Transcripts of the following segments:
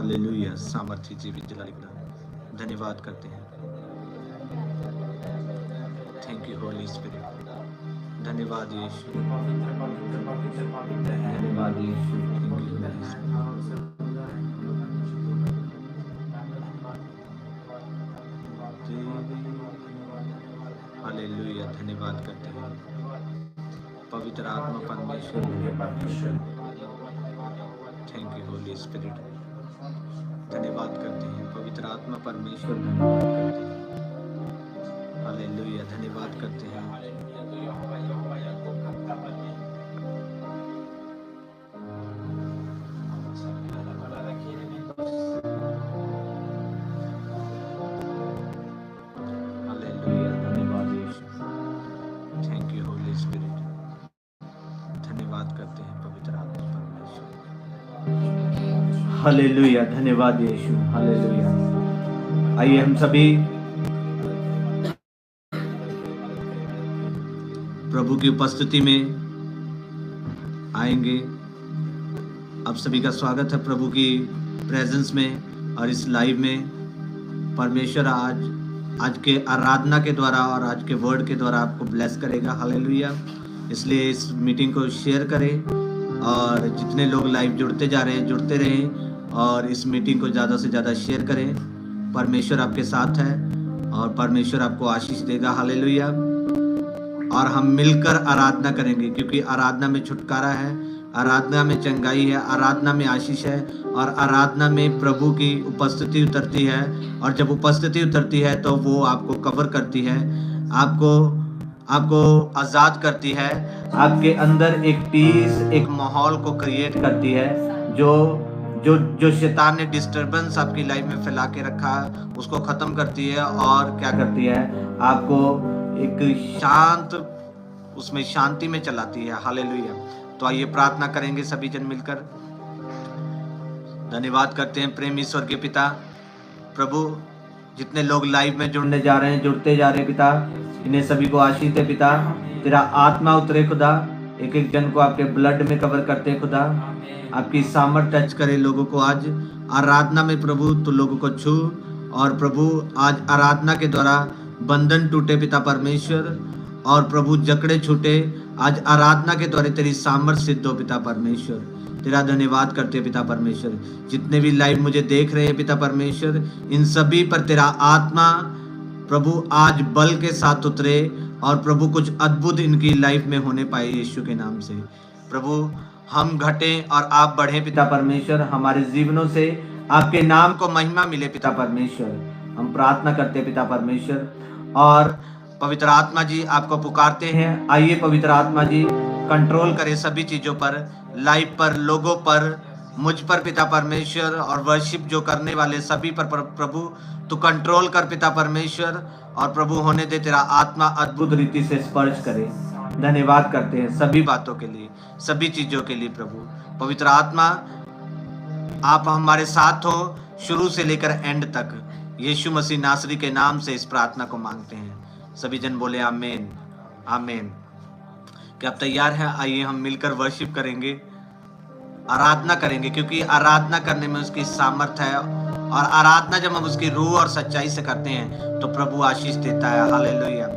Hallelujah. सामर्थ्य जीवित जलाली खुदा, धन्यवाद करते हैं। Thank you Holy Spirit. धन्यवाद यीशु, धन्यवाद यीशु। Thank you Holy Spirit. हालेलुया। धन्यवाद करते हैं पवित्र आत्मा परमेश्वर। Thank you Holy Spirit. धन्यवाद करते हैं पवित्र आत्मा परमेश्वर। धन्यवाद करते हैं। हालेलुया। धन्यवाद करते हैं। हालेलुया। धन्यवाद यीशु। Thank you Holy Spirit. धन्यवाद करते हैं पवित्र आत्मा परमेश्वर। हालेलुया। धन्यवाद यीशु। हालेलुया। आइए हम सभी प्रभु की उपस्थिति में आएंगे। आप सभी का स्वागत है प्रभु की प्रेजेंस में और इस लाइव में। परमेश्वर आज के आराधना के द्वारा और आज के वर्ड के द्वारा आपको ब्लेस करेगा। हालेलुया। इसलिए इस मीटिंग को शेयर करें और जितने लोग लाइव जुड़ते जा रहे हैं जुड़ते रहें और इस मीटिंग को ज़्यादा से ज़्यादा शेयर करें। परमेश्वर आपके साथ है और परमेश्वर आपको आशीष देगा। हालेलुया। और हम मिलकर आराधना करेंगे क्योंकि आराधना में छुटकारा है, आराधना में चंगाई है, आराधना में आशीष है और आराधना में प्रभु की उपस्थिति उतरती है। और जब उपस्थिति उतरती है तो वो आपको कवर करती है, आपको आज़ाद करती है, आपके अंदर एक पीस, एक माहौल को क्रिएट करती है। जो शैतान ने डिस्टर्बेंस आपकी लाइफ में फैला के रखा है उसको ख़त्म करती है और क्या करती है, आपको एक शांत, उसमें शांति में चलाती है। हालेलुया। तो आइए प्रार्थना करेंगे सभी जन मिलकर। धन्यवाद करते हैं प्रेम ईश्वर के पिता। प्रभु जितने लोग लाइव में जुड़ने जा रहे हैं जुड़ते जा रहे हैं पिता, इन्हें सभी को आशीष दे पिता। तेरा आत्मा उतरे खुदा, एक एक जन को आपके ब्लड में कवर करते हैं खुदा। आपकी सामर्थ टच करे लोगों को आज आराधना में प्रभु, तो लोगों को छू। और प्रभु आज आराधना के द्वारा बंधन टूटे पिता परमेश्वर, और प्रभु जकड़े छूटे आज आराधना के द्वारा तेरी सामर्थ सिद्ध हो पिता परमेश्वर। तेरा धन्यवाद करते हैं पिता परमेश्वर। जितने भी लाइव मुझे देख रहे हैं पिता परमेश्वर, इन सभी पर तेरा आत्मा प्रभु आज बल के साथ उतरे और प्रभु कुछ अद्भुत इनकी लाइफ में होने पाए यीशु के नाम से। प्रभु हम घटें और आप बढ़ें पिता परमेश्वर। हमारे जीवनों से आपके नाम को महिमा मिले पिता परमेश्वर। हम प्रार्थना करते हैं पिता परमेश्वर। और पवित्र आत्मा जी आपको पुकारते हैं। आइए पवित्र आत्मा जी कंट्रोल करें सभी चीज़ों पर, लाइव पर, लोगों पर, मुझ पर पिता परमेश्वर, और वर्शिप जो करने वाले सभी पर प्रभु तू कंट्रोल कर पिता परमेश्वर। और प्रभु होने दे तेरा आत्मा अद्भुत रीति से स्पर्श करे। धन्यवाद करते हैं सभी बातों के लिए, सभी चीज़ों के लिए प्रभु। पवित्र आत्मा आप हमारे साथ हो शुरू से लेकर एंड तक। यीशु मसीह नासरी के नाम से इस प्रार्थना को मांगते हैं। सभी जन बोले आमीन, आमीन। क्या आप तैयार हैं? आइए हम मिलकर वर्शिप करेंगे, आराधना करेंगे, क्योंकि आराधना करने में उसकी सामर्थ्य है। और आराधना जब हम उसकी रूह और सच्चाई से करते हैं तो प्रभु आशीष देता है। हालेलुया।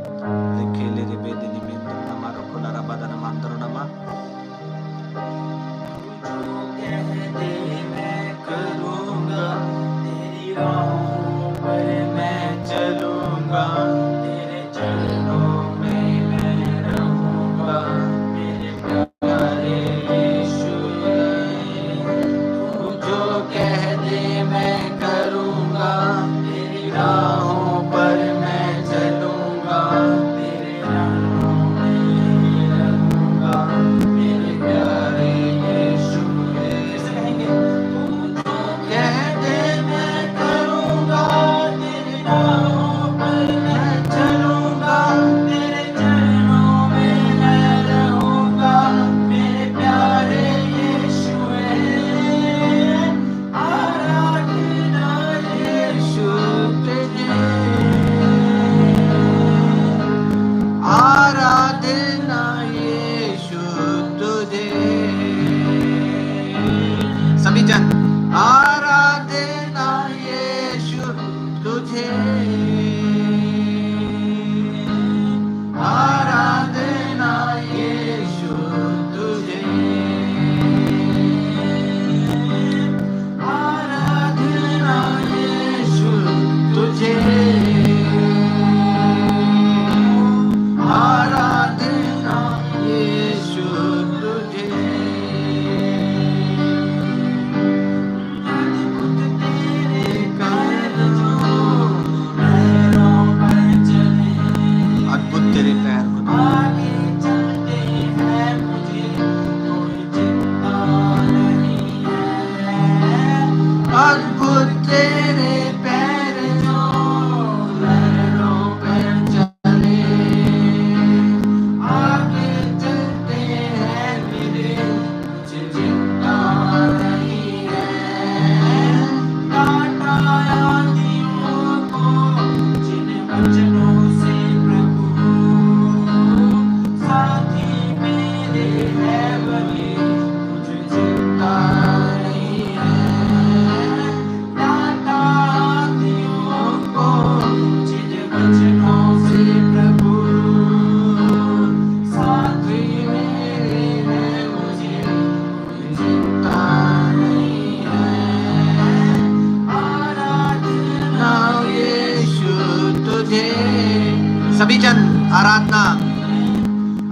सभी जन आराधना,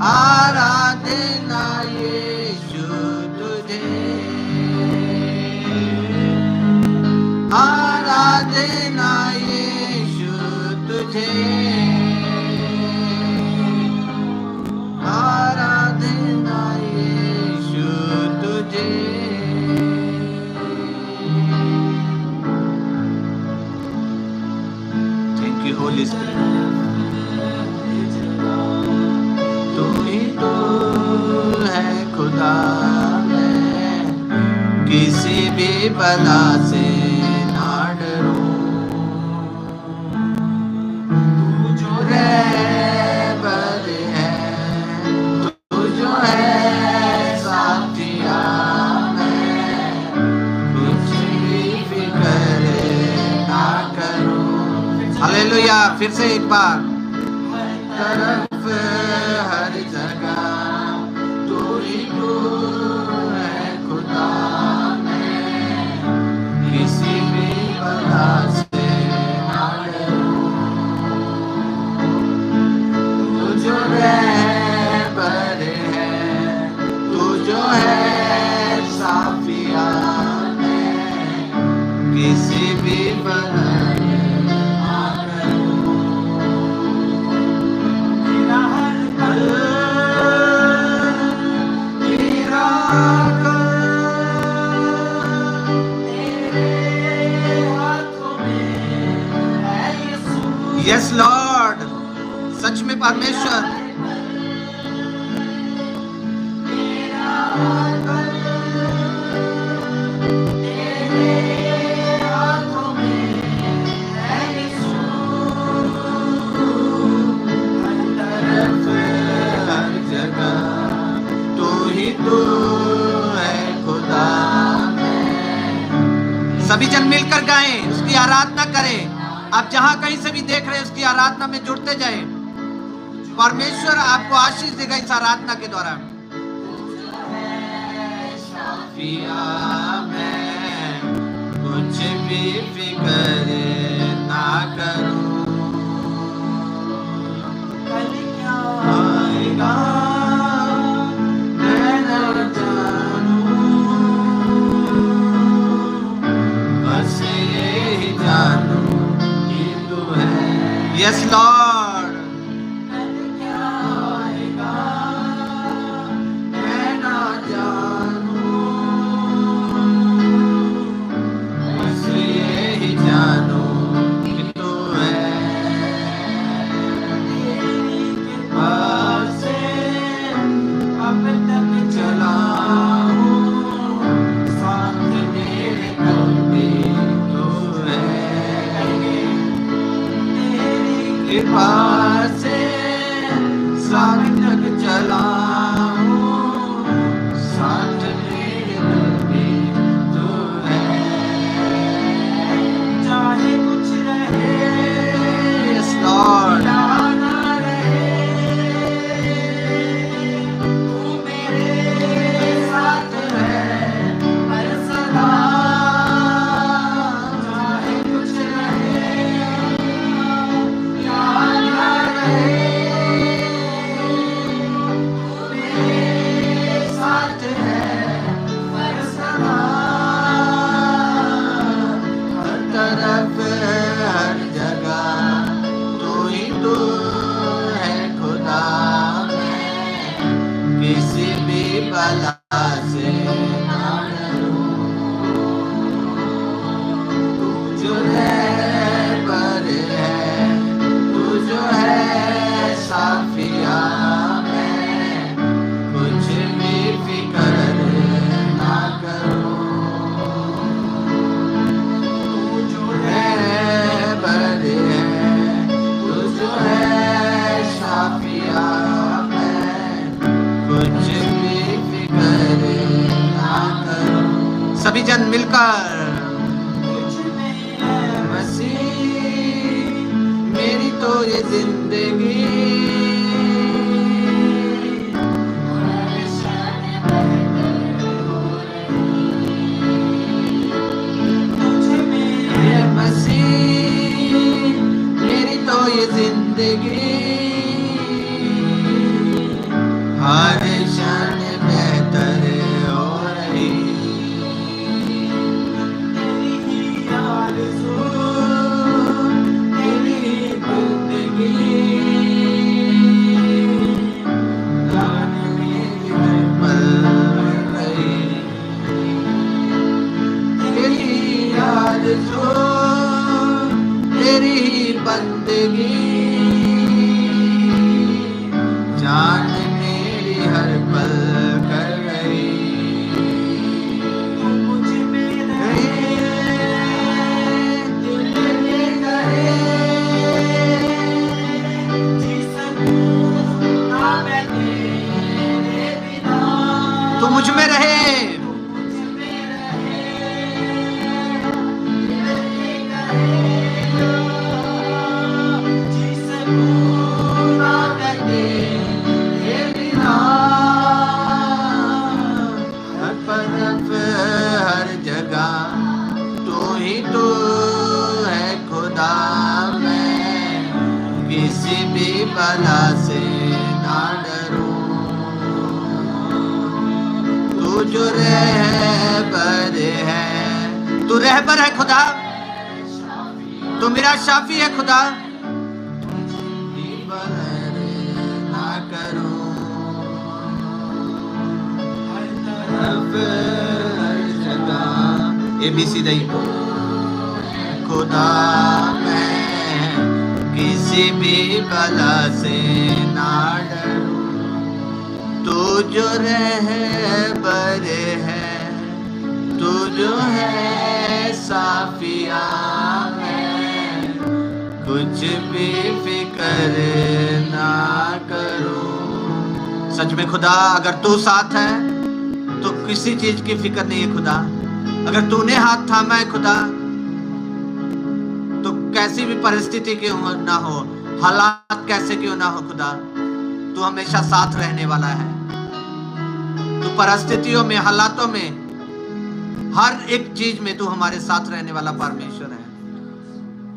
आराधना यीशु तुझे, आराधना यीशु तुझे, आराधना यीशु तुझे। Thank you Holy spirit. तू ही तो है खुदा, मैं किसी भी बला से ना डरूं। तू जो रहबर है, तू जो है साथिया, मैं कुछ भी फिक्र ना करूं। हालेलुया। फिर से एक बार, तरफ हर जगह तू ही तू है खुदा, मैं किसी भी बला से ना डरूं। तू जो रहबर है, तू जो है साफिया, मैं किसी भी बला यस लॉर्ड, सच में परमेश्वर। हर जगह तू ही तू है खुदा, सभी जन मिलकर गाएं, उसकी आराधना करें। आप जहां कहीं से भी देख रहे हैं, उसकी आराधना में जुड़ते जाएं। परमेश्वर आपको आशीष देगा इस आराधना के द्वारा। मैं कुछ भी फिक्र ना करूं, कल क्या आएगा मैं न जानूं, बस यही जानूं यस लॉर्ड। क्या आएगा मैं ना जानूं, बस यही जानूं कि तू है। तेरी कृपा से अब तक चला हूं, साथ मेरे कभी तू है। कृपा से साथ तक चला हूं, साथ मेरे भी तू है। चाहे कुछ रहे, यस लॉर्ड, ना रहे, तू मेरे साथ है हर सदा। चाहे कुछ रहे, हर जगह तू ही तू है खुदा, मैं किसी भी बला से ना डरूं। तू जो रहबर है, तू जो है साफिया, मैं कुछ भी फिक्र ना करूं। सभी जन मिलकर, मसीह मेरी तो ये जिंदगी, मसीह मेरी तो ये जिंदगी हर क्षण बेहतर हो रही। तेरी बंदगी जान मेरी हर पल कर रही। मुझ में तू मुझ में रहे। किसी भी बला से ना डरूं, तू जो रहबर है, तू रहबर है खुदा, तू मेरा शाफी है खुदा। ना करूं हर जगह ABC दई खुदा, मैं किसी भी बला से ना डरूं, तू जो रहबर है, तू जो है साफिया, मैं कुछ भी फिक्र ना करूं। सच में खुदा, अगर तू साथ है तो किसी चीज की फिक्र नहीं है खुदा। अगर तूने हाथ थामा है खुदा, तो कैसी भी परिस्थिति क्यों ना हो, हालात कैसे क्यों ना हो खुदा, तू हमेशा साथ रहने वाला है। तू परिस्थितियों में, हालातों में, हर एक चीज में तू हमारे साथ रहने वाला परमेश्वर है।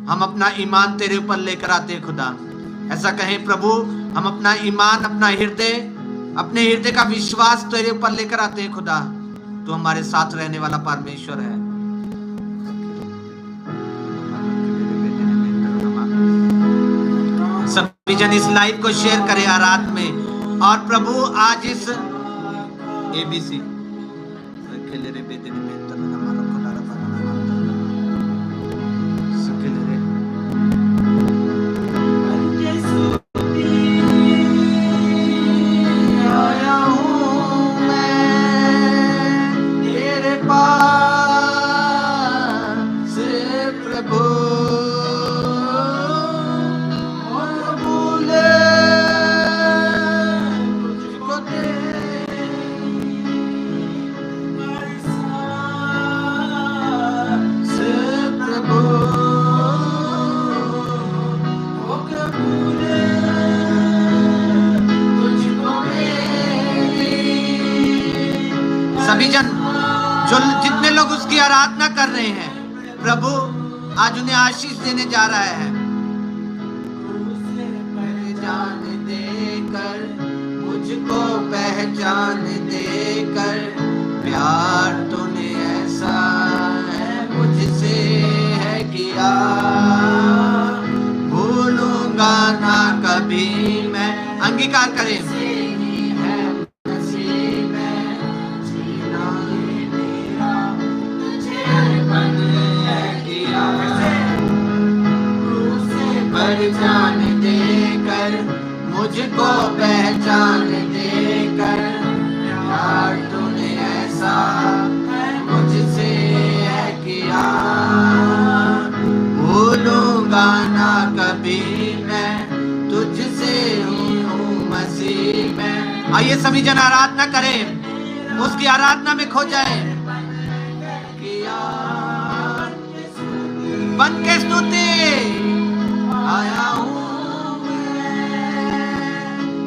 हम अपना ईमान तेरे ऊपर लेकर आते हैं खुदा। ऐसा कहें प्रभु, हम अपना ईमान, अपना हृदय, अपने हृदय का विश्वास तेरे ऊपर लेकर आते हैं खुदा। तू हमारे साथ रहने वाला परमेश्वर है। सभी जन इस लाइव को शेयर करें आराध में। और प्रभु आज इस ABC जितने लोग उसकी आराधना कर रहे हैं, प्रभु आज उन्हें आशीष देने जा रहा है। जान देकर, मुझको पहचान देकर, प्यार तूने ऐसा है मुझसे है किया, भूलूंगा ना कभी मैं। अंगीकार करें, पहचान देकर, मुझको पहचान देकर, प्यार तूने ऐसा मुझसे है किया, भूलूंगा ना कभी मैं, तुझसे हूँ मसीह में। आइए सभी जन आराधना करें, उसकी आराधना में खो जाएं। बन के स्तुति आया हूँ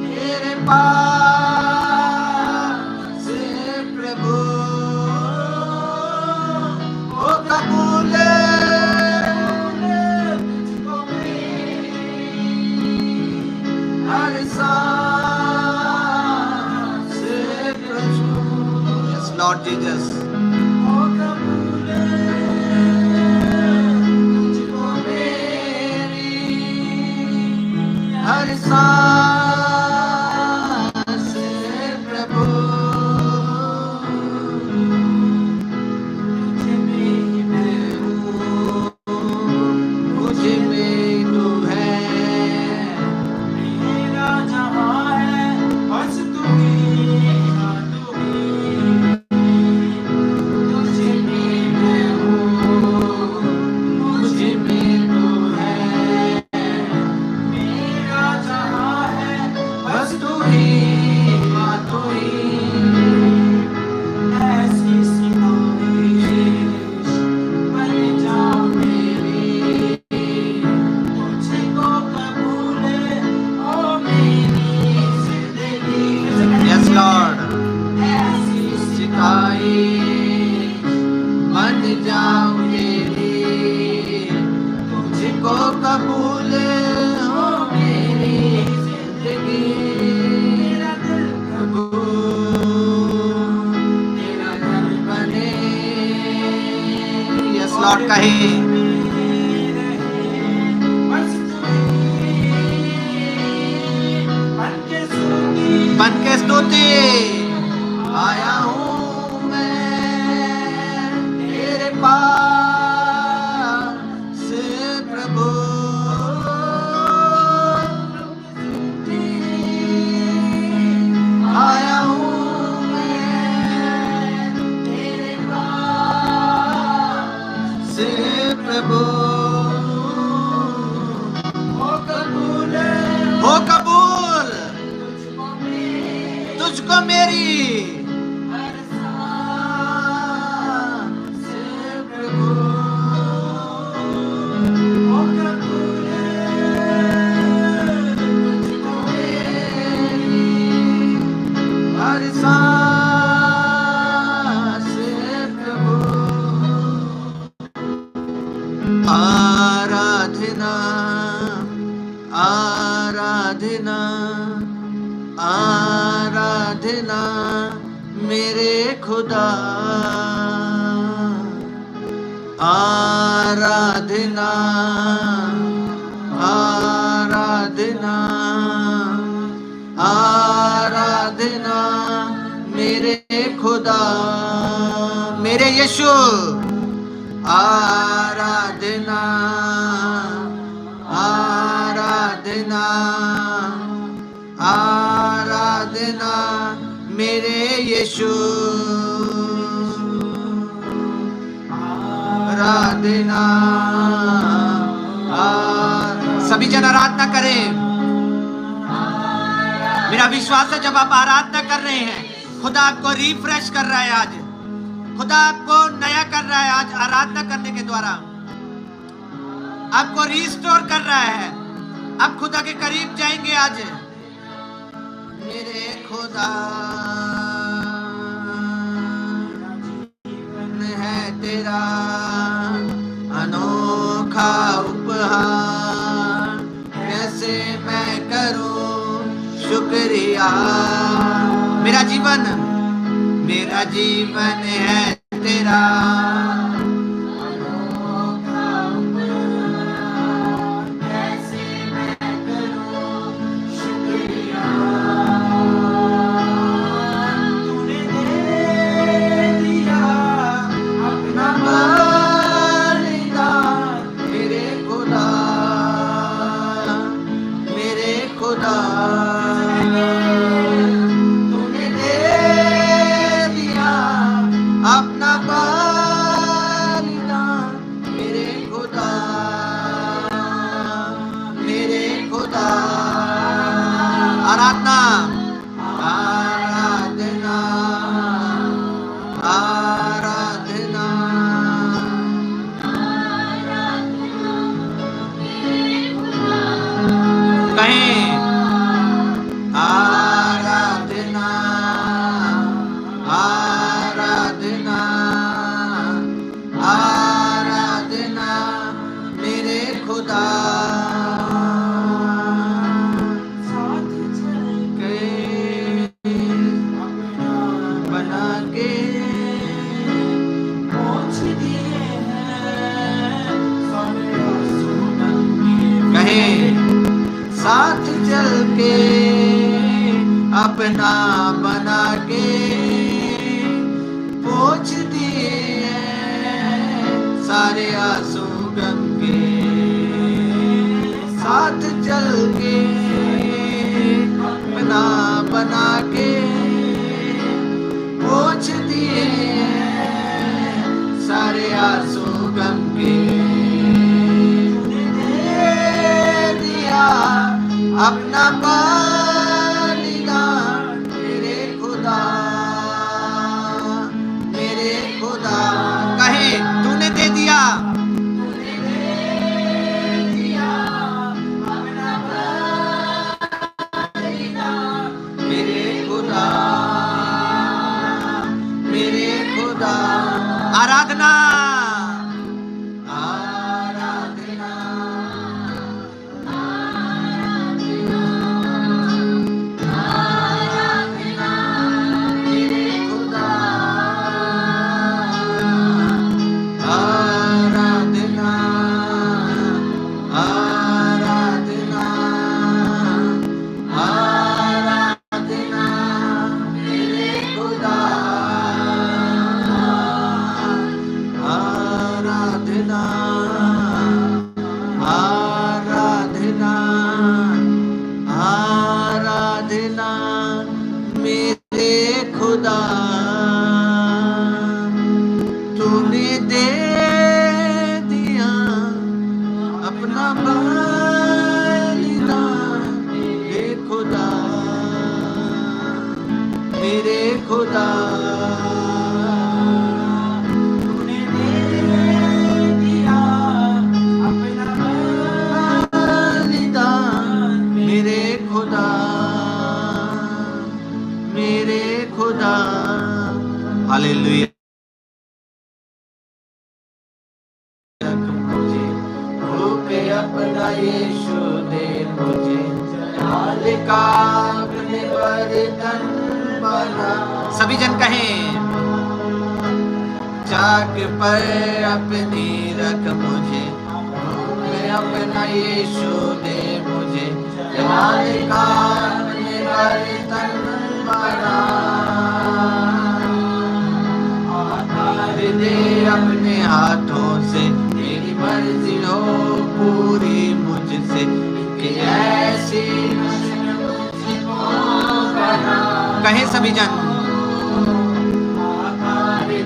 तेरे पास प्रभु, ओ कबूल लॉर्ड जीसस। हर सांस प्रभु मुझ में तू है, मेरा जहां है बस तू ही, तू ही, तुझ में मैं हूँ, मुझ में तू है, मेरा जहां है बस तू ही, तू ही, ऐसी सिफारिश बन जाओ मेरी, तुझको कबूल हो मेरी जिंदगी। Yes Lord, ऐसी सिफारिश बन जाओ मेरी, तुझको कबूल हो मेरी जिंदगी। तेरा दिल कबूल, तेरा दिल बने। यस लॉर्ड कहे, बन के स्तुति आया हूँ मैं तेरे पास प्रभु, आया हूँ मैं तेरे पास प्रभु, हो कबूल तुझको मेरी हर सांस प्रभु, हो कबूल तुझको मेरी हर सांस प्रभु। आराधना आराधना आराधना मेरे खुदा, आराधना आराधना आराधना मेरे खुदा, मेरे यीशु, आराधना आराधना आराधना मेरे यीशु, आराधना। सभी जन आराधना करें। मेरा विश्वास है जब आप आराधना कर रहे हैं, खुदा आपको रिफ्रेश कर रहा है। आज खुदा आपको नया कर रहा है। आज आराधना करने के द्वारा आपको रिस्टोर कर रहा है। आप खुदा के करीब जाएंगे। आज मेरे खुदा है तेरा अनोखा उपहार, कैसे मैं करूं शुक्रिया। मेरा जीवन है तेरा अनोखा उपहार, कैसे मैं करूं शुक्रिया। तूने दे दिया अपना बलिदान, मेरे खुदा तूने दे दिया अपना बलिदान, मेरे खुदा। आराधना आराधना आराधना कहीं आराधना आराधना आराधना मेरे खुदा। साथ चल के बना के साथ चल के अपना बना के पोंछ दिए सारे आंसू गम के। साथ चल के अपना बना के पोंछ दिए सारे आंसू गम के। अपना बलिदान मेरे खुदा कहे तूने दे दिया अपना बलिदान मेरे खुदा। आराधना तूने दे दिया अपना बलिदान मेरे खुदा तूने दे दिया अपना बलिदान मेरे खुदा। हालेलुया। अपना यीशु दे मुझे का अपने बर्तन बना। सभी जन कहें चाक पर अपनी रख मुझे अपना यीशु दे मुझे का अपने बर्तन बना। दे अपने हाथों से मेरी मर्जी हो पूरी मुझसे कि ऐसी कहे सभी जन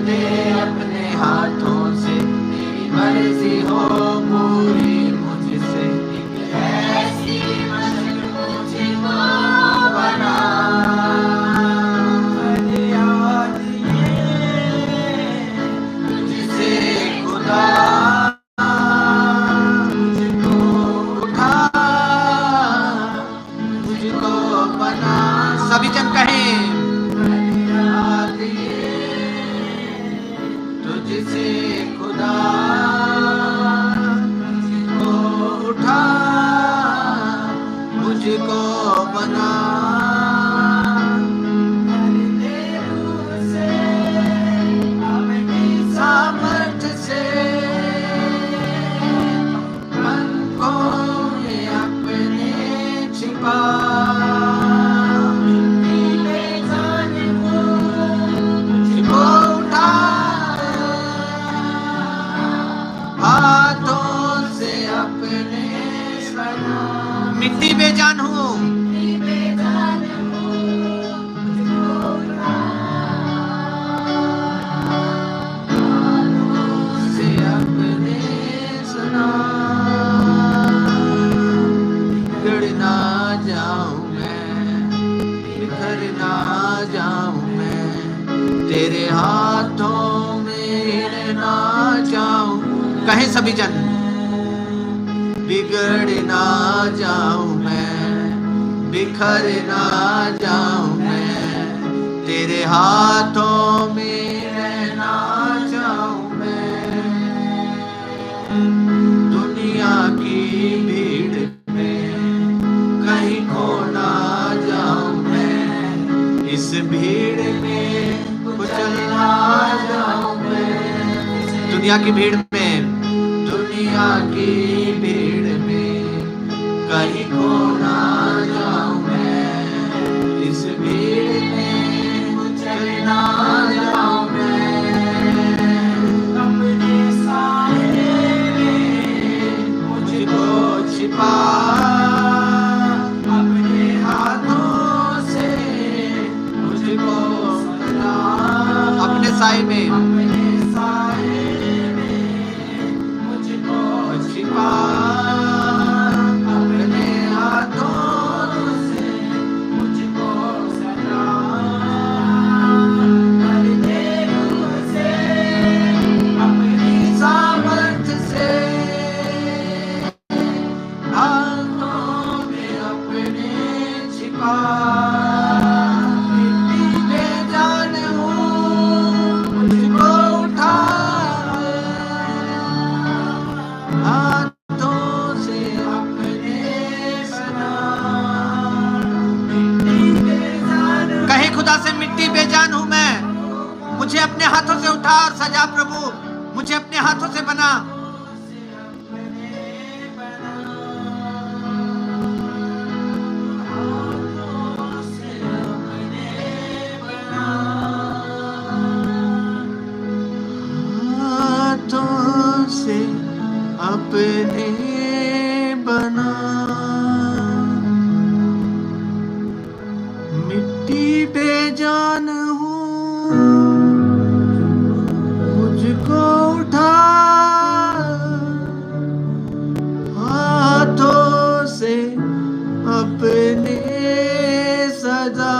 दे अपने हाथों से मेरी मर्जी हो पूरी मुझसे ऐसी बना। सभी जन कहें तुझसे खुदा मुझको उठा मुझको बना। सामर्थ्य से मन को अपने छिपा मिट्टी में जान हूँ से अपने सुना। बिगड़ ना जाऊं मैं बिखर ना जाऊं मैं तेरे हाथों में ना जाऊं। कहे सभी जन बिगड़ ना जाऊं मैं बिखर ना जाऊं मैं तेरे हाथों में रहना चाहूं मैं। दुनिया की भीड़ में कहीं खो ना जाऊं मैं इस भीड़ में कुचल ना जाऊं मैं। दुनिया की भीड़ में दुनिया की भीड़ में कहीं खो ना बेजान हूं मैं, मुझे अपने हाथों से उठा और सजा प्रभु, मुझे अपने हाथों से बना। हाथों से अपने बना, मिट्टी बेजान हूँ, मुझको उठा हाथों से अपने सजा।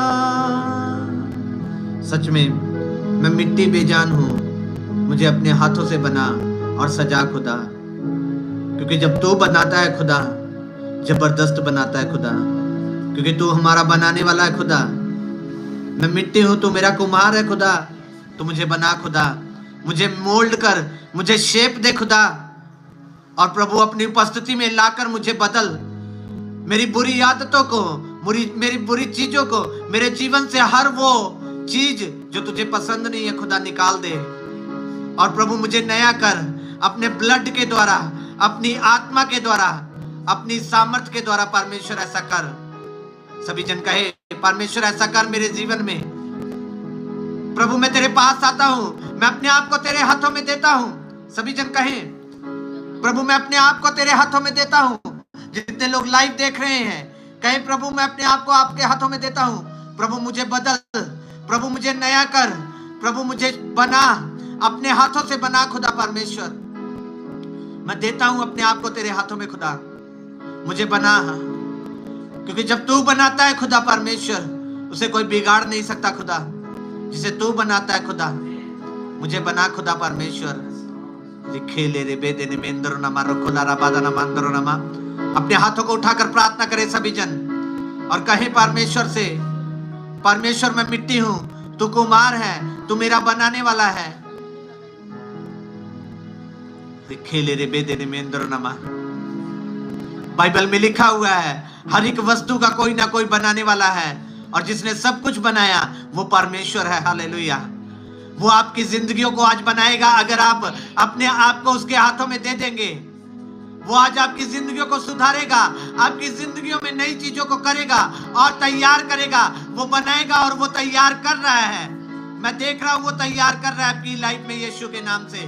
सच में मैं मिट्टी बेजान हूँ, मुझे अपने हाथों से बना और सजा खुदा, क्योंकि जब तू बनाता है खुदा, जबरदस्त बनाता है खुदा, क्योंकि तू हमारा बनाने वाला है खुदा। मैं मिट्टी हूँ, तू मेरा कुम्हार है खुदा, तू मुझे बना खुदा, मुझे मोल्ड कर, मुझे शेप दे खुदा, और प्रभु अपनी उपस्थिति में लाकर मुझे बदल। मेरी बुरी आदतों को, मेरी बुरी चीजों को, मेरे जीवन से हर वो चीज जो तुझे पसंद नहीं है खुदा निकाल दे, और प्रभु मुझे नया कर अपने ब्लड के द्वारा, अपनी आत्मा के द्वारा, अपनी सामर्थ्य के द्वारा। परमेश्वर ऐसा कर। सभी जन कहे परमेश्वर ऐसा कर मेरे जीवन में। प्रभु मैं तेरे पास आता हूं, मैं अपने आप को तेरे हाथों में देता हूं। सभी जन कहे प्रभु मैं अपने आप को तेरे हाथों में देता हूं। जितने लोग लाइव देख रहे हैं कहे प्रभु मैं अपने आप को आपके हाथों में देता हूं। प्रभु मुझे बदल, प्रभु मुझे नया कर, प्रभु मुझे बना, अपने हाथों से बना खुदा। परमेश्वर मैं देता हूं अपने आप को तेरे हाथों में खुदा, मुझे बना, क्योंकि जब तू बनाता है खुदा परमेश्वर उसे कोई बिगाड़ नहीं सकता खुदा। जिसे तू बनाता है खुदा, मुझे बना खुदा परमेश्वर। खेले रे बेदे में इंद्र नमा रखोला रबादा नमा अंदर नमा। अपने हाथों को उठाकर प्रार्थना करे सभी जन और कहे परमेश्वर से, परमेश्वर मैं मिट्टी हूं, तू कुमार है, तू मेरा बनाने वाला है। खेले रे बेदे में इंद्र नमा। बाइबल में लिखा हुआ है हर एक वस्तु का कोई ना कोई बनाने वाला है, और जिसने सब कुछ बनाया वो परमेश्वर है। हालेलुया। वो आपकी जिंदगियों को आज बनाएगा अगर आप अपने आप को उसके हाथों में दे देंगे। वो आज आपकी जिंदगियों को सुधारेगा, आपकी जिंदगियों में नई चीजों को करेगा और तैयार करेगा। वो बनाएगा और वो तैयार कर रहा है। मैं देख रहा हूं वो तैयार कर रहा है आपकी लाइफ में यीशु के नाम से।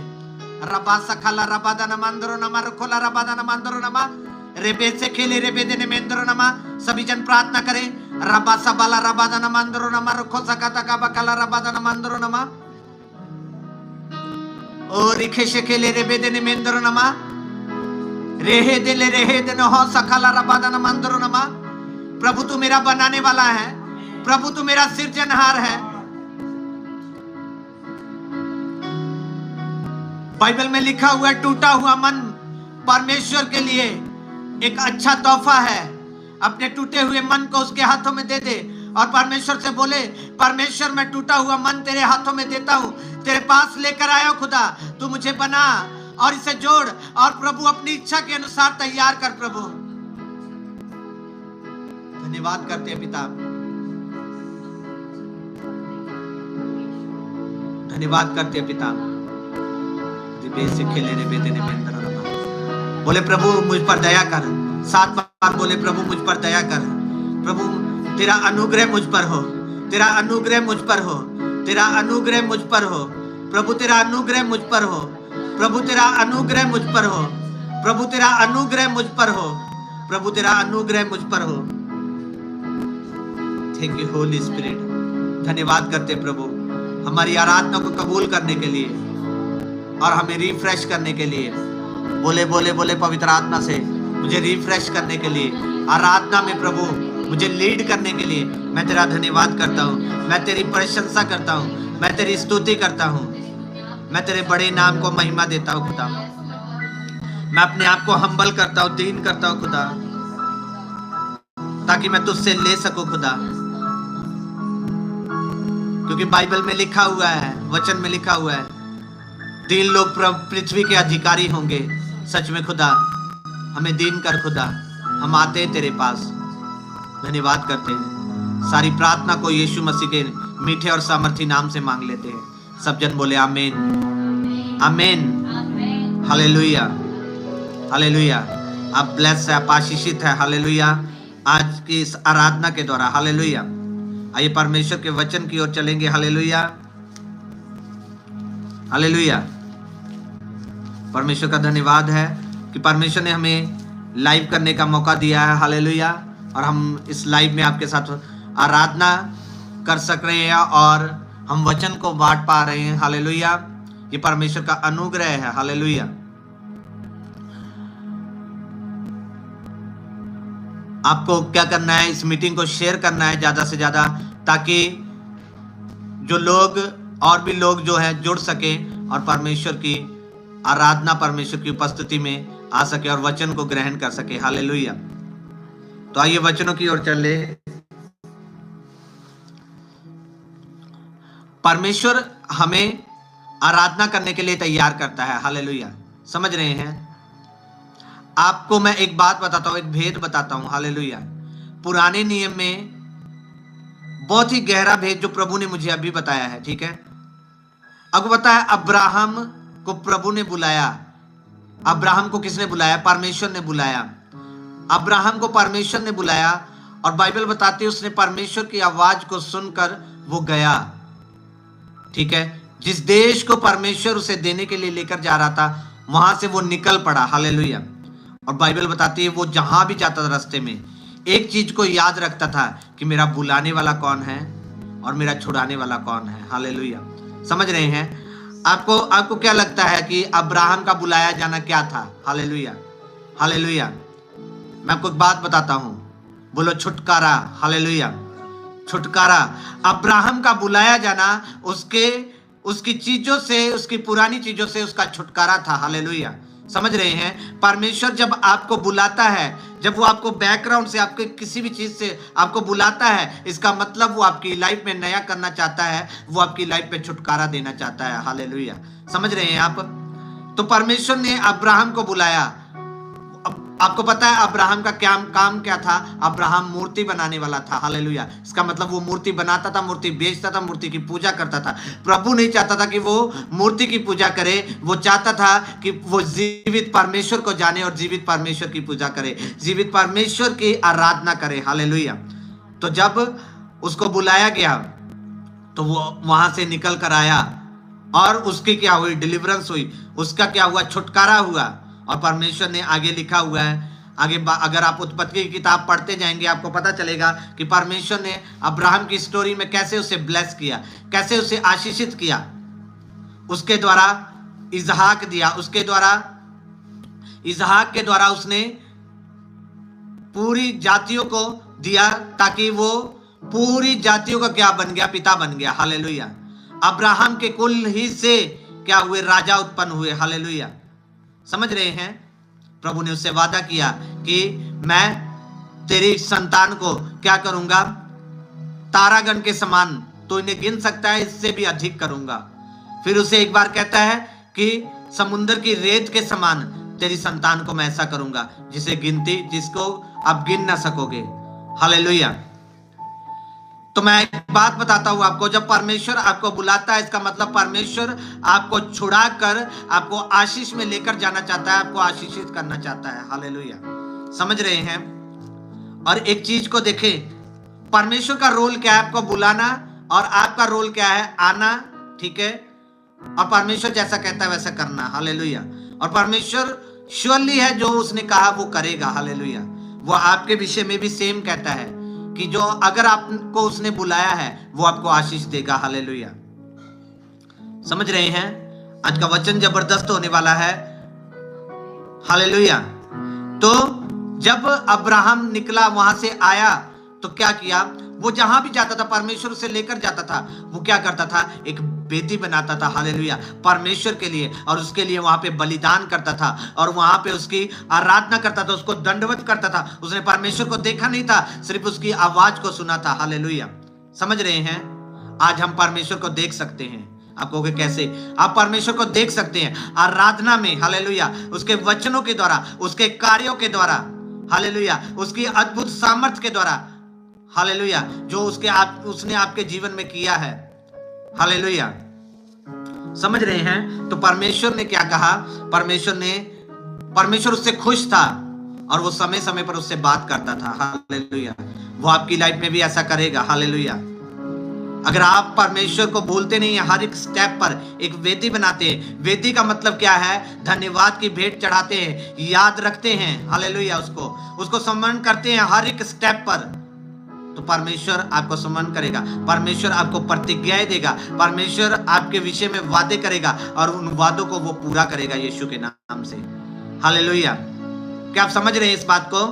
रबा सखला रबादा नमंदरो नमा रखोला रबादा नमंदरो नमा रेबे से खेले रेबे देने मेंदरो नमा। सभी जन प्रार्थना करें। रबा सबला रबादा नमंदरो नमा रखो सकता का बकला रबादा नमंदरो नमा ओ रिखे से खेले रेबे देने मेंदरो नमा रेहे देने हो सकला रबादा नमंदरो नमा। प्रभु तू मेरा बनाने वाला है, प्रभु तू मेरा सृजनहार है। बाइबल में लिखा हुआ है टूटा हुआ मन परमेश्वर के लिए एक अच्छा तोहफा है। अपने टूटे हुए मन को उसके हाथों में दे दे और परमेश्वर से बोले, परमेश्वर मैं टूटा हुआ मन तेरे हाथों में देता हूं, तेरे पास लेकर आया खुदा, तू मुझे बना और इसे जोड़ और प्रभु अपनी इच्छा के अनुसार तैयार कर। प्रभु धन्यवाद करते हैं पिता, धन्यवाद करते हैं पिता। से खेले रे बेदे बोले प्रभु मुझ पर दया कर। 7 बार बोले प्रभु मुझ पर दया कर। प्रभु तेरा अनुग्रह मुझ पर हो, तेरा अनुग्रह मुझ पर हो, तेरा अनुग्रह मुझ पर हो। प्रभु तेरा अनुग्रह मुझ पर हो, प्रभु तेरा अनुग्रह मुझ पर हो, प्रभु तेरा अनुग्रह मुझ पर हो, प्रभु तेरा अनुग्रह मुझ पर हो। Thank you Holy Spirit. धन्यवाद करते प्रभु हमारी आराधना को कबूल करने के लिए और हमें रिफ्रेश करने के लिए। बोले बोले बोले पवित्र आत्मा से मुझे रिफ्रेश करने के लिए, आराधना में प्रभु मुझे लीड करने के लिए मैं तेरा धन्यवाद करता हूँ, मैं तेरी प्रशंसा करता हूँ, मैं तेरी स्तुति करता हूँ, मैं तेरे बड़े नाम को महिमा देता हूँ खुदा। मैं अपने आप को हम्बल करता हूँ, दीन करता हूँ खुदा, ताकि मैं तुझसे ले सकूं खुदा। क्योंकि बाइबल में लिखा हुआ है, वचन में लिखा हुआ है, 3 लोग पृथ्वी के अधिकारी होंगे। सच में खुदा हमें दीन कर खुदा, हम आते हैं तेरे पास, धन्यवाद करते हैं। सारी प्रार्थना को यीशु मसीह के मीठे और सामर्थी नाम से मांग लेते हैं। सब जन बोले आमीन, आमीन, हालेलुया, हालेलुया। आप ब्लेस है, आप आशीषित है, हालेलुया, आज की इस आराधना के द्वारा, हालेलुया। आइए परमेश्वर के वचन की ओर चलेंगे, हालेलुया, हालेलुया। परमेश्वर का धन्यवाद है कि परमेश्वर ने हमें लाइव करने का मौका दिया है, हालेलुया। और हम इस लाइव में आपके साथ आराधना कर सक रहे हैं और हम वचन को बांट पा रहे हैं, हालेलुया। ये परमेश्वर का अनुग्रह है, हालेलुया। आपको क्या करना है, इस मीटिंग को शेयर करना है ज्यादा से ज्यादा, ताकि जो लोग और भी लोग जो है जुड़ सके और परमेश्वर की आराधना, परमेश्वर की उपस्थिति में आ सके और वचन को ग्रहण कर सके, हालेलुया। तो आइए वचनों की ओर चले। परमेश्वर हमें आराधना करने के लिए तैयार करता है, हालेलुया। समझ रहे हैं? आपको मैं एक बात बताता हूं, एक भेद बताता हूं, हालेलुया। पुराने नियम में बहुत ही गहरा भेद जो प्रभु ने मुझे अभी बताया है, ठीक है। आपको पता है अब्राहम को प्रभु ने बुलाया। अब्राहम को किसने बुलाया? परमेश्वर ने बुलाया। अब्राहम को परमेश्वर ने बुलाया और बाइबल बताती है उसने परमेश्वर की आवाज को सुनकर वो गया, ठीक है। जिस देश को परमेश्वर उसे देने के लिए लेकर जा रहा था वहां से वो निकल पड़ा, हालेलुया। और बाइबल बताती है वो जहां भी जाता था रास्ते में एक चीज को याद रखता था कि मेरा बुलाने वाला कौन है और मेरा छुड़ाने वाला कौन है, हालेलुया। समझ रहे हैं? आपको क्या लगता है कि अब्राहम का बुलाया जाना क्या था? Hallelujah, hallelujah. मैं आपको एक बात बताता हूं, बोलो छुटकारा, हालेलुया, छुटकारा। अब्राहम का बुलाया जाना उसकी चीजों से, उसकी पुरानी चीजों से उसका छुटकारा था, हालेलुया। समझ रहे हैं? परमेश्वर जब आपको बुलाता है, जब वो आपको बैकग्राउंड से, आपके किसी भी चीज से आपको बुलाता है, इसका मतलब वो आपकी लाइफ में नया करना चाहता है, वो आपकी लाइफ में छुटकारा देना चाहता है, हालेलुया। समझ रहे हैं आप? तो परमेश्वर ने अब्राहम को बुलाया। आपको पता है अब्राहम का काम क्या था? अब्राहम मूर्ति बनाने वाला था, हालेलुया। इसका मतलब वो मूर्ति बनाता था, मूर्ति बेचता था, मूर्ति की पूजा करता था। प्रभु नहीं चाहता था कि वो मूर्ति की पूजा करे, वो चाहता था कि वो जीवित परमेश्वर को जाने और जीवित परमेश्वर की पूजा करे, जीवित परमेश्वर की आराधना करे, हालेलुया। तो जब उसको बुलाया गया तो वो वहां से निकल कर आया और उसकी क्या हुई? डिलीवरेंस हुई, उसका क्या हुआ? छुटकारा हुआ। और परमेश्वर ने आगे लिखा हुआ है, आगे अगर आप उत्पत्ति की किताब पढ़ते जाएंगे आपको पता चलेगा कि परमेश्वर ने अब्राहम की स्टोरी में कैसे उसे ब्लेस किया, कैसे उसे आशीषित किया। उसके द्वारा इसहाक दिया, उसके द्वारा इसहाक के द्वारा उसने पूरी जातियों को दिया, ताकि वो पूरी जातियों का क्या बन गया? पिता बन गया, हालेलुया। अब्राहम के कुल ही से क्या हुए? राजा उत्पन्न हुए, हालेलुया। समझ रहे हैं? प्रभु ने उससे वादा किया कि मैं तेरी संतान को क्या करूंगा? तारागण के समान, तो इन्हें गिन सकता है, इससे भी अधिक करूंगा। फिर उसे एक बार कहता है कि समुद्र की रेत के समान तेरी संतान को मैं ऐसा करूंगा जिसको आप गिन ना सकोगे, हालेलुया। तो मैं एक बात बताता हूं आपको, जब परमेश्वर आपको बुलाता है इसका मतलब परमेश्वर आपको छुड़ाकर आपको आशीष में लेकर जाना चाहता है, आपको आशीषित करना चाहता है, हालेलुया। समझ रहे हैं? और एक चीज को देखें, परमेश्वर का रोल क्या है? आपको बुलाना, और आपका रोल क्या है? आना, ठीक है। और परमेश्वर जैसा कहता है वैसा करना, हालेलुया। और परमेश्वर श्योरली है, जो उसने कहा वो करेगा, हालेलुया। वो आपके विषय में भी सेम कहता है कि जो अगर आपको उसने बुलाया है वो आपको आशीष देगा, हालेलुया। समझ रहे हैं? आज का वचन जबरदस्त होने वाला है, हालेलुया। तो जब अब्राहम निकला, वहां से आया, तो क्या किया? वो जहां भी जाता था परमेश्वर उसे लेकर जाता था। वो क्या करता था? एक वेदी बनाता था, हालेलुया, परमेश्वर के लिए, और उसके लिए वहां पे बलिदान करता था और वहां पे उसकी आराधना करता था, उसको दंडवत करता था। उसने परमेश्वर को देखा नहीं था, सिर्फ उसकी आवाज को सुना था, हालेलुया। समझ रहे हैं? आज हम परमेश्वर को देख सकते हैं। आप कहोगे कैसे? आप परमेश्वर को देख सकते हैं आराधना में, हालेलुया, उसके वचनों के द्वारा, उसके कार्यों के द्वारा, हालेलुया, उसकी अद्भुत सामर्थ्य के द्वारा, हालेलुया, जो उसने आपके जीवन में किया है। हालेलुया, समझ रहे हैं? तो परमेश्वर ने क्या कहा? परमेश्वर उससे खुश था और वो समय समय पर उससे बात करता था। हालेलुया, वो आपकी लाइफ में भी ऐसा करेगा। हालेलुया, अगर आप परमेश्वर को भूलते नहीं है, हर एक स्टेप पर एक वेदी बनाते हैं। वेदी का मतलब क्या है? धन्यवाद की भेंट चढ़ाते हैं, याद रखते हैं। हालेलुया, उसको सम्मान करते हैं हर एक स्टेप पर, तो परमेश्वर आपको सम्मान करेगा। परमेश्वर आपको प्रतिज्ञाएं देगा। परमेश्वर आपके विषय में वादे करेगा और उन वादों को वो पूरा करेगा यीशु के नाम से। हालेलुया, क्या आप समझ रहे हैं इस बात को?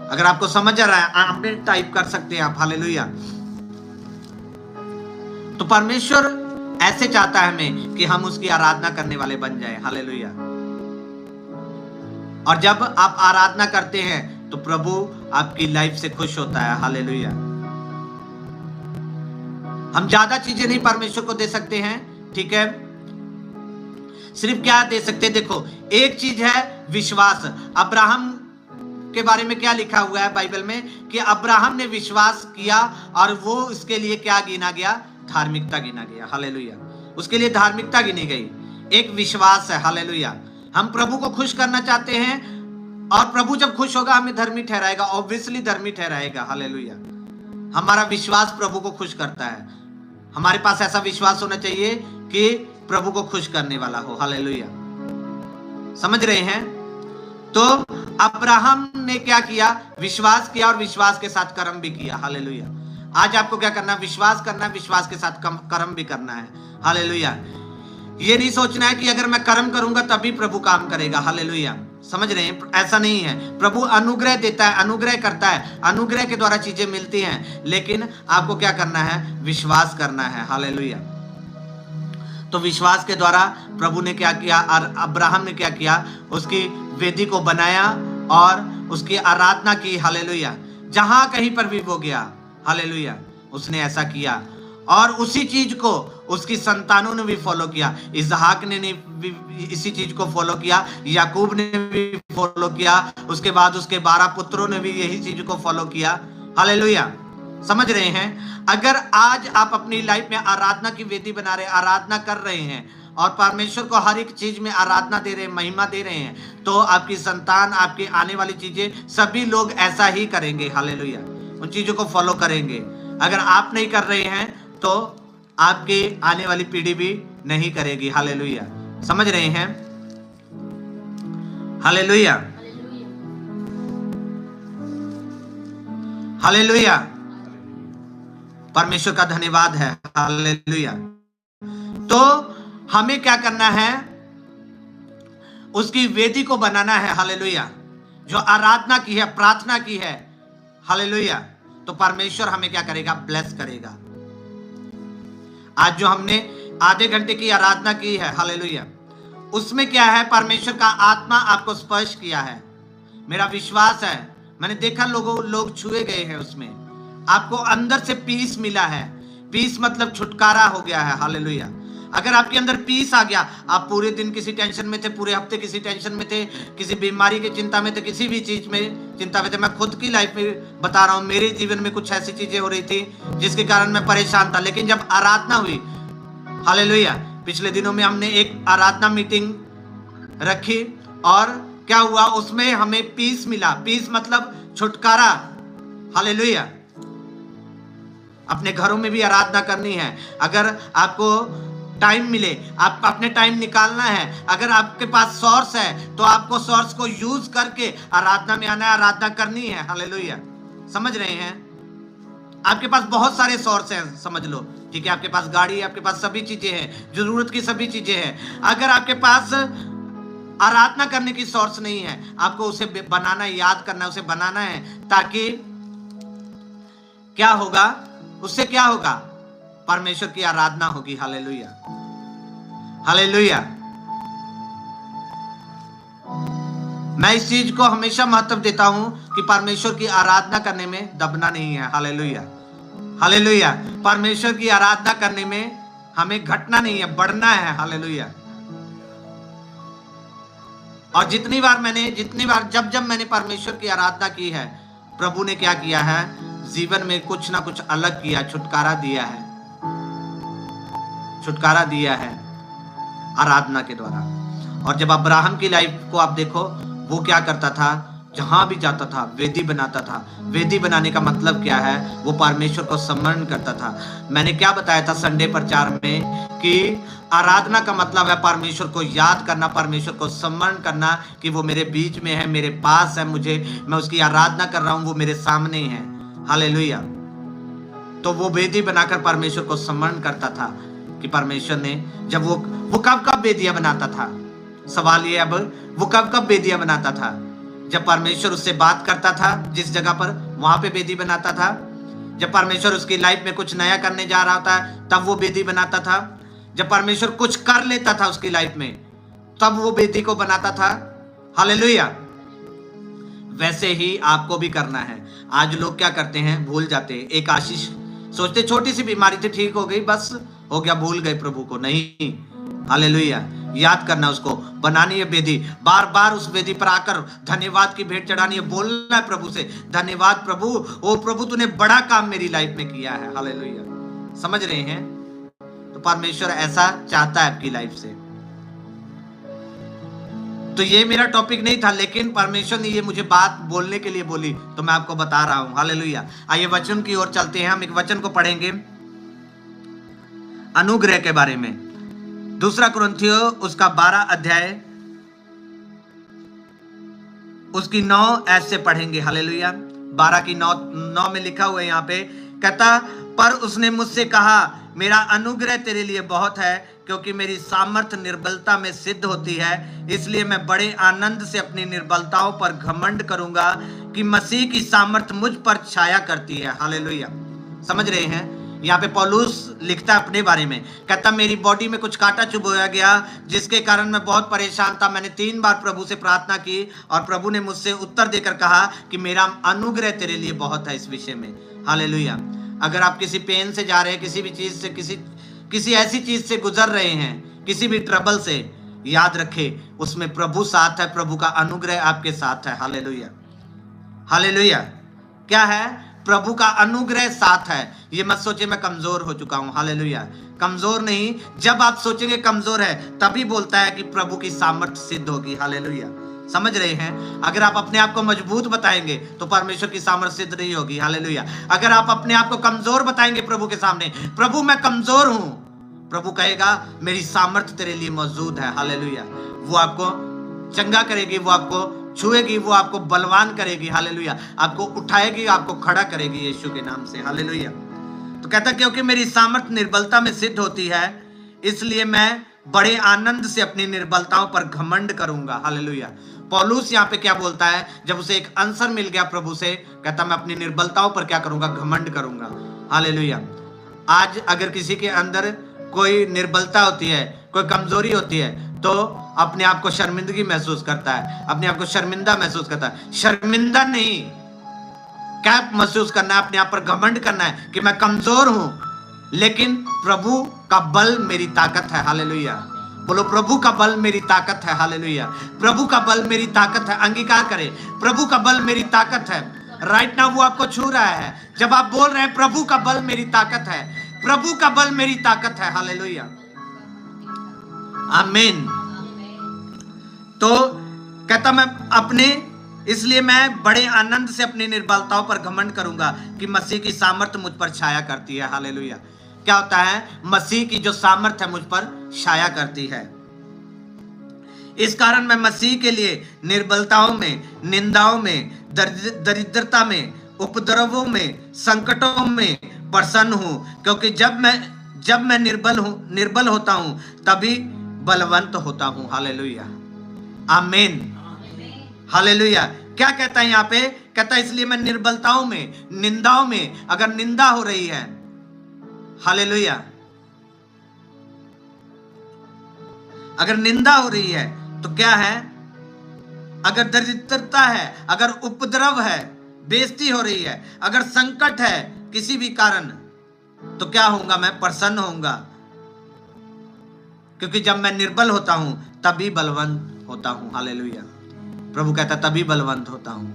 अगर आपको समझ आ रहा है, आपने टाइप कर सकते हैं आप। हालेलुया, तो परमेश्वर ऐसे चाहता है हमें कि हम उसकी आराधना करने वाले बन जाएं। हालेलुया, और जब आप आराधना करते हैं तो प्रभु आपकी लाइफ से खुश होता है। हालेलुया, हम ज्यादा चीजें नहीं परमेश्वर को दे सकते हैं, ठीक है? सिर्फ क्या दे सकते हैं? देखो, एक चीज है विश्वास। अब्राहम के बारे में क्या लिखा हुआ है बाइबल में कि अब्राहम ने विश्वास किया और वो उसके लिए क्या गिना गया? धार्मिकता गिना गया। हालेलुया, उसके लिए धार्मिकता गिनी गई। एक विश्वास है। हालेलुया, हम प्रभु को खुश करना चाहते हैं और प्रभु जब खुश होगा हमें धर्मी ठहराएगा, ऑब्वियसली धर्मी ठहराएगा। हालेलुया, हमारा विश्वास प्रभु को खुश करता है। हमारे पास ऐसा विश्वास होना चाहिए कि प्रभु को खुश करने वाला हो। हालेलुया, समझ रहे हैं? तो अब्राहम ने क्या किया? विश्वास किया और विश्वास के साथ कर्म भी किया। हालेलुया, आज आपको क्या करना है? विश्वास करना है, विश्वास के साथ कर्म भी करना है। हालेलुया, ये नहीं सोचना है कि अगर मैं कर्म करूंगा तभी प्रभु काम करेगा। हालेलुया, समझ रहे हैं? ऐसा नहीं है। प्रभु अनुग्रह देता है, अनुग्रह करता है, अनुग्रह के द्वारा चीजें मिलती हैं, लेकिन आपको क्या करना है? विश्वास करना है। हालेलुया, तो विश्वास के द्वारा प्रभु ने क्या किया? और अब्राहम ने क्या किया? उसकी वेदी को बनाया और उसकी आराधना की। हालेलुया, जहां कहीं पर भी वो गया, हालेलुया, उसने ऐसा किया और उसी चीज को उसकी संतानों ने भी फॉलो किया। इसहाक ने इसी चीज को फॉलो किया, याकूब ने भी फॉलो किया, उसके बाद उसके 12 पुत्रों ने भी यही चीज को फॉलो किया। हालेलुया, समझ रहे हैं? अगर आज आप अपनी लाइफ में आराधना की वेदी बना रहे, आराधना कर रहे हैं और परमेश्वर को हर एक चीज में आराधना दे रहे हैं, महिमा दे रहे हैं, तो आपकी संतान, आपकी आने वाली चीजें, सभी लोग ऐसा ही करेंगे। हालेलुया, उन चीजों को फॉलो करेंगे। अगर आप नहीं कर रहे हैं तो आपकी आने वाली पीढ़ी भी नहीं करेगी। हालेलुया, समझ रहे हैं? हालेलुया, हालेलुया, परमेश्वर का धन्यवाद है। हालेलुया, तो हमें क्या करना है? उसकी वेदी को बनाना है। हालेलुया, जो आराधना की है, प्रार्थना की है। हालेलुया, तो परमेश्वर हमें क्या करेगा? ब्लेस करेगा। आज जो हमने आधे घंटे की आराधना की है, हालेलुया, उसमें क्या है? परमेश्वर का आत्मा आपको स्पर्श किया है। मेरा विश्वास है, मैंने देखा लोग छुए गए हैं, उसमें आपको अंदर से पीस मिला है। पीस मतलब छुटकारा हो गया है। हालेलुया, अगर आपके अंदर पीस आ गया, आप पूरे दिन किसी टेंशन में थे, पूरे हफ्ते किसी टेंशन में थे, किसी बीमारी की चिंता में थे, किसी भी चीज में चिंता में थे। मैं खुद की लाइफ में बता रहा हूँ, मेरे जीवन में कुछ ऐसी चीजें हो रही थी जिसके कारण मैं परेशान था, लेकिन जब आराधना हुई, हालेलुया, पिछले दिनों में हमने एक आराधना मीटिंग रखी और क्या हुआ? उसमें हमें पीस मिला। पीस मतलब छुटकारा। हालेलुया, अपने घरों में भी आराधना करनी है। अगर आपको टाइम मिले, आपको अपने टाइम निकालना है। अगर आपके पास सोर्स है तो आपको सोर्स को यूज करके आराधना में आना है, आराधना करनी है। हालेलुया, समझ रहे हैं? आपके पास बहुत सारे सोर्स हैं, समझ लो, ठीक है? आपके पास गाड़ी है, आपके पास सभी चीजें हैं, जरूरत की सभी चीजें हैं। अगर आपके पास आराधना करने की सोर्स नहीं है, आपको उसे बनाना, याद करना, उसे बनाना है, ताकि क्या होगा? उससे क्या होगा? परमेश्वर की आराधना होगी। हालेलुया, हालेलुया, मैं इस चीज को हमेशा महत्व देता हूं कि परमेश्वर की आराधना करने में दबना नहीं है। हालेलुया, हालेलुया, परमेश्वर की आराधना करने में हमें घटना नहीं है, बढ़ना है। हालेलुया, और जितनी बार जब मैंने परमेश्वर की आराधना की है, प्रभु ने क्या किया है, जीवन में कुछ ना कुछ अलग किया, छुटकारा दिया है, छुटकारा दिया है आराधना के द्वारा। और जब अब्राहम की लाइफ को आप देखो, वो क्या करता था, जहां भी जाता था वेदी बनाता था। वेदी बनाने का मतलब क्या है, वो परमेश्वर को स्मरण करता था। मैंने क्या बताया था संडे प्रचार में कि आराधना का मतलब है परमेश्वर को याद करना, परमेश्वर को स्मरण करना कि वो मेरे बीच में है, मेरे पास है, मैं उसकी आराधना कर रहा हूं, वो मेरे सामने है। हालेलुया। तो वो वेदी बनाकर परमेश्वर को स्मरण करता था कि परमेश्वर ने, जब वो कब वेदियां बनाता था, सवाल ये, अब वो कब वेदियां बनाता था, जब परमेश्वर उससे बात करता था जिस जगह पर, वहां पे वेदी बनाता था। जब परमेश्वर उसकी लाइफ में कुछ नया करने जा रहा होता है तब वो वेदी बनाता था। जब परमेश्वर कुछ कर लेता था उसकी लाइफ में तब वो वेदी को बनाता था। हालेलुया। वैसे ही आपको भी करना है। आज लोग क्या करते हैं, भूल जाते हैं। एक आशीष सोचते छोटी सी बीमारी थी, ठीक हो गई, बस हो गया, भूल गए प्रभु को। नहीं, हालेलुया। याद करना, उसको बनानी है वेदी, बार बार उस वेदी पर आकर धन्यवाद की भेंट चढ़ानी है, बोलना है प्रभु से, धन्यवाद प्रभु, ओ प्रभु तूने बड़ा काम मेरी लाइफ में किया है। हालेलुया। समझ रहे हैं? तो परमेश्वर ऐसा चाहता है आपकी लाइफ से। तो ये मेरा टॉपिक नहीं था, लेकिन परमेश्वर ने ये मुझे बात बोलने के लिए बोली, तो मैं आपको बता रहा हूं। हालेलुया। आइए वचन की ओर चलते हैं। हम एक वचन को पढ़ेंगे अनुग्रह के बारे में। 2 कुरिन्थियों उसका 12 अध्याय उसकी 9 ऐसे पढ़ेंगे। हालेलुया। 12 की 9 में लिखा हुआ है यहाँ पे, कहता, पर उसने मुझसे कहा, मेरा अनुग्रह तेरे लिए बहुत है, क्योंकि मेरी सामर्थ निर्बलता में सिद्ध होती है। इसलिए मैं बड़े आनंद से अपनी निर्बलताओं पर घमंड करूंगा कि मसीह की सामर्थ मुझ पर छाया करती है। हालेलुया। समझ रहे हैं? यहाँ पे पौलुस लिखता है अपने बारे में, कहता, मेरी बॉडी में कुछ कांटा चुभोया गया, जिसके कारण मैं बहुत परेशान था। मैंने 3 बार प्रभु से प्रार्थना की और प्रभु ने मुझसे उत्तर देकर कहा कि मेरा अनुग्रह तेरे लिए बहुत है इस विषय में। हालेलुया। अगर आप किसी पेन से जा रहे हैं, किसी भी चीज से, किसी ऐसी चीज से गुजर रहे हैं, किसी भी ट्रबल से, याद रखें उसमें प्रभु साथ है, प्रभु का अनुग्रह आपके साथ है। हालेलुया। हालेलुया। क्या है? प्रभु का अनुग्रह साथ है। ये मत सोचे मैं कमजोर हो चुका हूं। हालेलुया। कमजोर नहीं, जब आप सोचेंगे कमजोर है तभी बोलता है कि प्रभु की सामर्थ्य सिद्ध होगी। हालेलुया। समझ रहे हैं? अगर आप अपने आप को मजबूत बताएंगे तो परमेश्वर की सामर्थ्य सिद्ध नहीं होगी। हालेलुया। अगर आप अपने आप को कमजोर बताएंगे प्रभु के सामने, प्रभु मैं कमजोर हूं, प्रभु कहेगा मेरी सामर्थ्य तेरे लिए मौजूद है। हालेलुया। वो आपको चंगा करेगी, वो आपको छुएगी, वो आपको बलवान करेगी। हालेलुया। आपको उठाएगी, आपको खड़ा करेगी यीशु के नाम से। हालेलुया। तो कहता, क्योंकि मेरी सामर्थ्य निर्बलता में सिद्ध होती है, इसलिए मैं बड़े आनंद से अपनी निर्बलताओं पर घमंड करूंगा। हालेलुया। पौलुस यहाँ पे क्या बोलता है, जब उसे एक आंसर मिल गया प्रभु से, कहता मैं अपनी निर्बलताओं पर क्या करूंगा, घमंड करूंगा। हालेलुया। आज अगर किसी के अंदर कोई निर्बलता होती है, कोई कमजोरी होती है, तो अपने आप को शर्मिंदगी महसूस करता है, अपने आप को शर्मिंदा महसूस करता है। शर्मिंदा नहीं, क्या महसूस करना है, अपने आप पर घमंड करना है कि मैं कमजोर हूं, लेकिन प्रभु का बल मेरी ताकत है। हालेलुया। बोलो, प्रभु का बल मेरी ताकत है। हालेलुया। प्रभु का बल मेरी ताकत है। अंगीकार करें, प्रभु का बल मेरी ताकत है। राइट नाउ वो आपको छू रहा है जब आप बोल रहे हैं प्रभु का बल मेरी ताकत है, प्रभु का बल मेरी ताकत है। हालेलुया। आमीन। तो कहता इसलिए मैं बड़े आनंद से अपनी निर्बलताओं पर घमंड करूंगा कि मसीह की सामर्थ्य मुझ पर छाया करती है। हालेलुया। क्या होता है? मसीह की जो सामर्थ्य है मुझ पर छाया करती है। इस कारण मैं मसीह के लिए निर्बलताओं में, निंदाओं में, दरिद्रता में, उपद्रवों में, संकटों में प्रसन्न हूं, क्योंकि जब मैं निर्बल होता हूं तभी बलवंत होता हूं। हालेलुया। आमीन। हालेलुया। क्या कहता है यहाँ पे? कहता है इसलिए मैं निर्बलताओं में, निंदाओं में, अगर निंदा हो रही है, हालेलुया, अगर निंदा हो रही है तो क्या है? अगर दरिद्रता है, अगर उपद्रव है, बेइज्जती हो रही है, अगर संकट है किसी भी कारण, तो क्या होऊंगा? मैं प्रसन्न होऊंगा, क्योंकि जब मैं निर्बल होता हूं तभी बलवंत होता हूं। हालेलुया। प्रभु कहता तभी बलवंत होता हूं।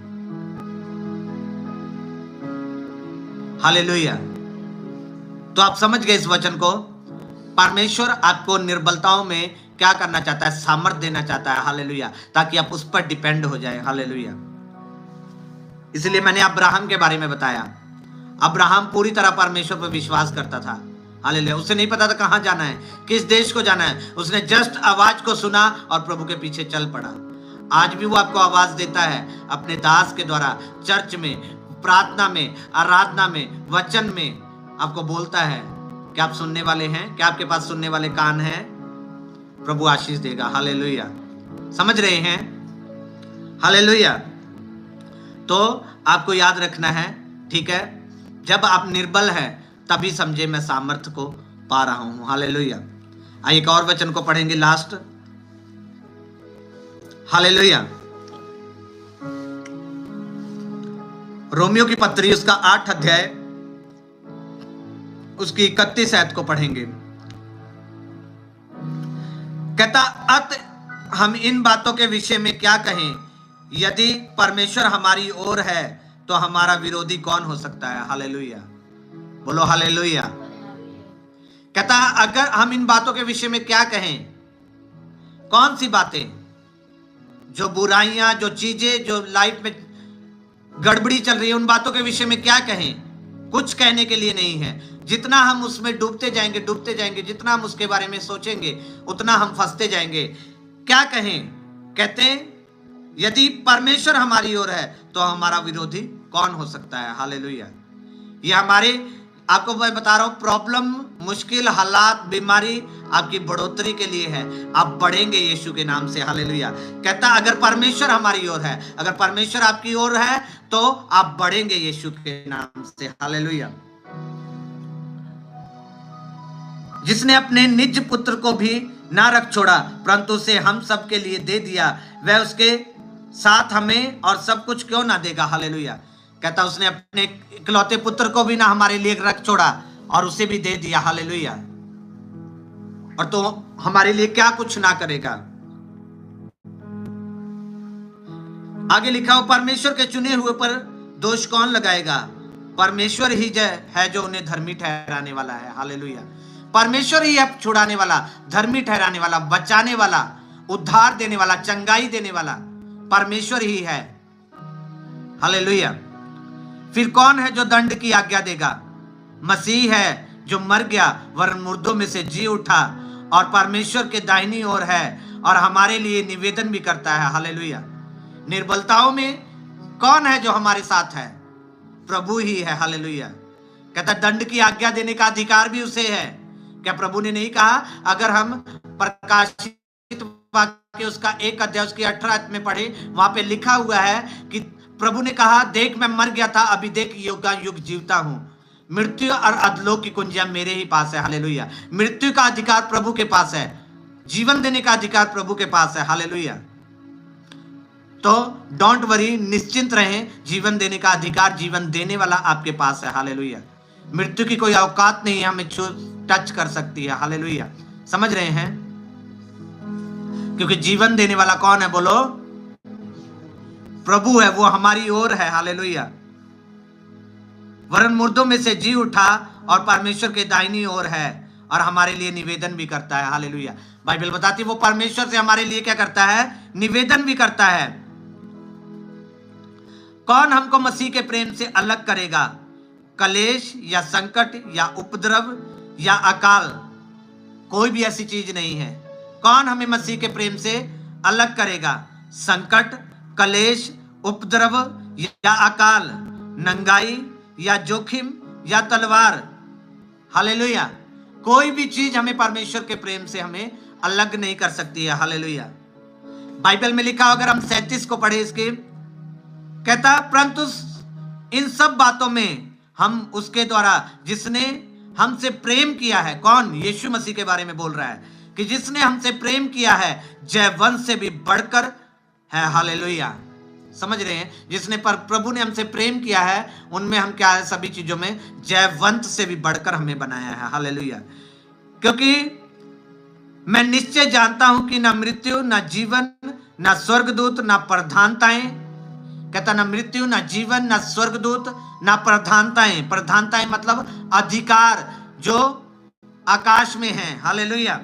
हालेलुया। तो आप समझ गए इस वचन को। परमेश्वर आपको निर्बलताओं में क्या करना चाहता है? सामर्थ देना चाहता है। हालेलुया। ताकि आप उस पर डिपेंड हो जाए। हालेलुया। इसलिए मैंने अब्राहम के बारे में बताया। अब्राहम पूरी तरह परमेश्वर पर विश्वास करता था। हालेलुया। उसे नहीं पता था कहां जाना है, किस देश को जाना है। उसने जस्ट आवाज को सुना और प्रभु के पीछे चल पड़ा। आज भी वो आपको आवाज देता है अपने दास के द्वारा, चर्च में, प्रार्थना में, आराधना में, वचन में आपको बोलता है। क्या आप सुनने वाले हैं? क्या आपके पास सुनने वाले कान हैं? प्रभु आशीष देगा। हालेलुया। समझ रहे हैं? हालेलुया। तो आपको याद रखना है, ठीक है, जब आप निर्बल हैं तभी समझे मैं सामर्थ्य को पा रहा हूं। हालेलुया। आइए एक और वचन को पढ़ेंगे लास्ट। हालेलुया। रोमियो की पत्री उसका 8 अध्याय उसकी 31 आयत को पढ़ेंगे। कहता, अत हम इन बातों के विषय में क्या कहें? यदि परमेश्वर हमारी ओर है तो हमारा विरोधी कौन हो सकता है? हालेलुया। बोलो हालेलुया। कहता, अगर हम इन बातों के विषय में क्या कहें? कौन सी बातें? जो बुराइयां, जो चीजें जो लाइफ में गड़बड़ी चल रही है, उन बातों के विषय में क्या कहें? कुछ कहने के लिए नहीं है। जितना हम उसमें डूबते जाएंगे, जितना हम उसके बारे में सोचेंगे उतना हम फंसते जाएंगे। क्या कहें? कहते, यदि परमेश्वर हमारी ओर है तो हमारा विरोधी कौन हो सकता है? हालेलुया। ये हमारे, आपको मैं बता रहा हूं, प्रॉब्लम, मुश्किल हालात, बीमारी आपकी बढ़ोतरी के लिए है। आप बढ़ेंगे यीशु के नाम से। हालेलुया। कहता, अगर परमेश्वर हमारी ओर है, अगर परमेश्वर आपकी ओर है तो आप बढ़ेंगे यीशु के नाम से। हालेलुया। जिसने अपने निज पुत्र को भी ना रख छोड़ा परंतु उसे हम सब के लिए दे दिया, वह उसके साथ हमें और सब कुछ क्यों ना देगा? हालेलुया। कहता, उसने अपने इकलौते पुत्र को भी ना हमारे लिए रख छोड़ा और उसे भी दे दिया। हालेलुया। और तो हमारे लिए क्या कुछ ना करेगा? आगे लिखा हो, परमेश्वर के चुने हुए पर दोष कौन लगाएगा? परमेश्वर ही है जो उन्हें धर्मी ठहराने वाला है। हालेलुया। परमेश्वर ही है छुड़ाने वाला, धर्मी ठहराने वाला, बचाने वाला, उद्धार देने वाला, चंगाई देने वाला परमेश्वर ही है। हालेलुया। फिर कौन है जो दंड की आज्ञा देगा? मसीह है जो मर गया वरन मुर्दों में से जी उठा और परमेश्वर के दाहिनी ओर है और हमारे लिए निवेदन भी करता है। हालेलुया। निर्बलताओं में कौन है जो हमारे साथ है? प्रभु ही है। हालेलुया। कहता, दंड की आज्ञा देने का अधिकार भी उसे है। क्या प्रभु ने नहीं कहा? अगर हम प्रकाशित वाक्य उसका 1 अध्याय उसकी 18 में पढ़े, वहां पे लिखा हुआ है कि प्रभु ने कहा, देख मैं मर गया था, अभी देख युगायुग जीवता हूं, मृत्यु और अधलोक की कुंजियां मेरे ही पास है। हालेलुया। मृत्यु का अधिकार प्रभु के पास है, जीवन देने का अधिकार प्रभु के पास है। हालेलुया। तो डोंट वरी, निश्चिंत रहें, जीवन देने का अधिकार जीवन देने वाला आपके पास है। हालेलुया। मृत्यु की कोई औकात नहीं है हमें टच कर सकती है। हालेलुया। समझ रहे हैं? क्योंकि जीवन देने वाला कौन है? बोलो, प्रभु है, वो हमारी ओर है। हालेलुया। वरन मुर्दों में से जी उठा और परमेश्वर के दाहिनी ओर है और हमारे लिए निवेदन भी करता है। हालेलुया। बाइबल बताती है वो परमेश्वर से हमारे लिए क्या करता है? निवेदन भी करता है। कौन हमको मसीह के प्रेम से अलग करेगा? कलेश या संकट या उपद्रव या अकाल? कोई भी ऐसी चीज नहीं है। कौन हमें मसीह के प्रेम से अलग करेगा? संकट, कलेश, उपद्रव या अकाल, नंगाई या जोखिम या तलवार? हालेलुया। कोई भी चीज हमें परमेश्वर के प्रेम से हमें अलग नहीं कर सकती है। हालेलुया। बाइबल में लिखा, अगर हम 37 को पढ़े इसके, कहता, परंतु इन सब बातों में हम उसके द्वारा जिसने हमसे प्रेम किया है, कौन? यीशु मसीह के बारे में बोल रहा है कि जिसने हमसे प्रेम किया है जयवंत से भी बढ़कर है। हालेलुया। समझ रहे हैं? जिसने प्रभु ने हमसे प्रेम किया है उनमें हम क्या है? सभी चीजों में जयवंत से भी बढ़कर हमें बनाया है। हालेलुया। क्योंकि मैं निश्चय जानता हूं कि ना मृत्यु, ना जीवन, ना स्वर्गदूत, ना प्रधानताएं, कहता ना मृत्यु, ना जीवन, ना स्वर्गदूत, ना प्रधानताएं। प्रधानताएं मतलब अधिकार जो आकाश में है, हालेलुया।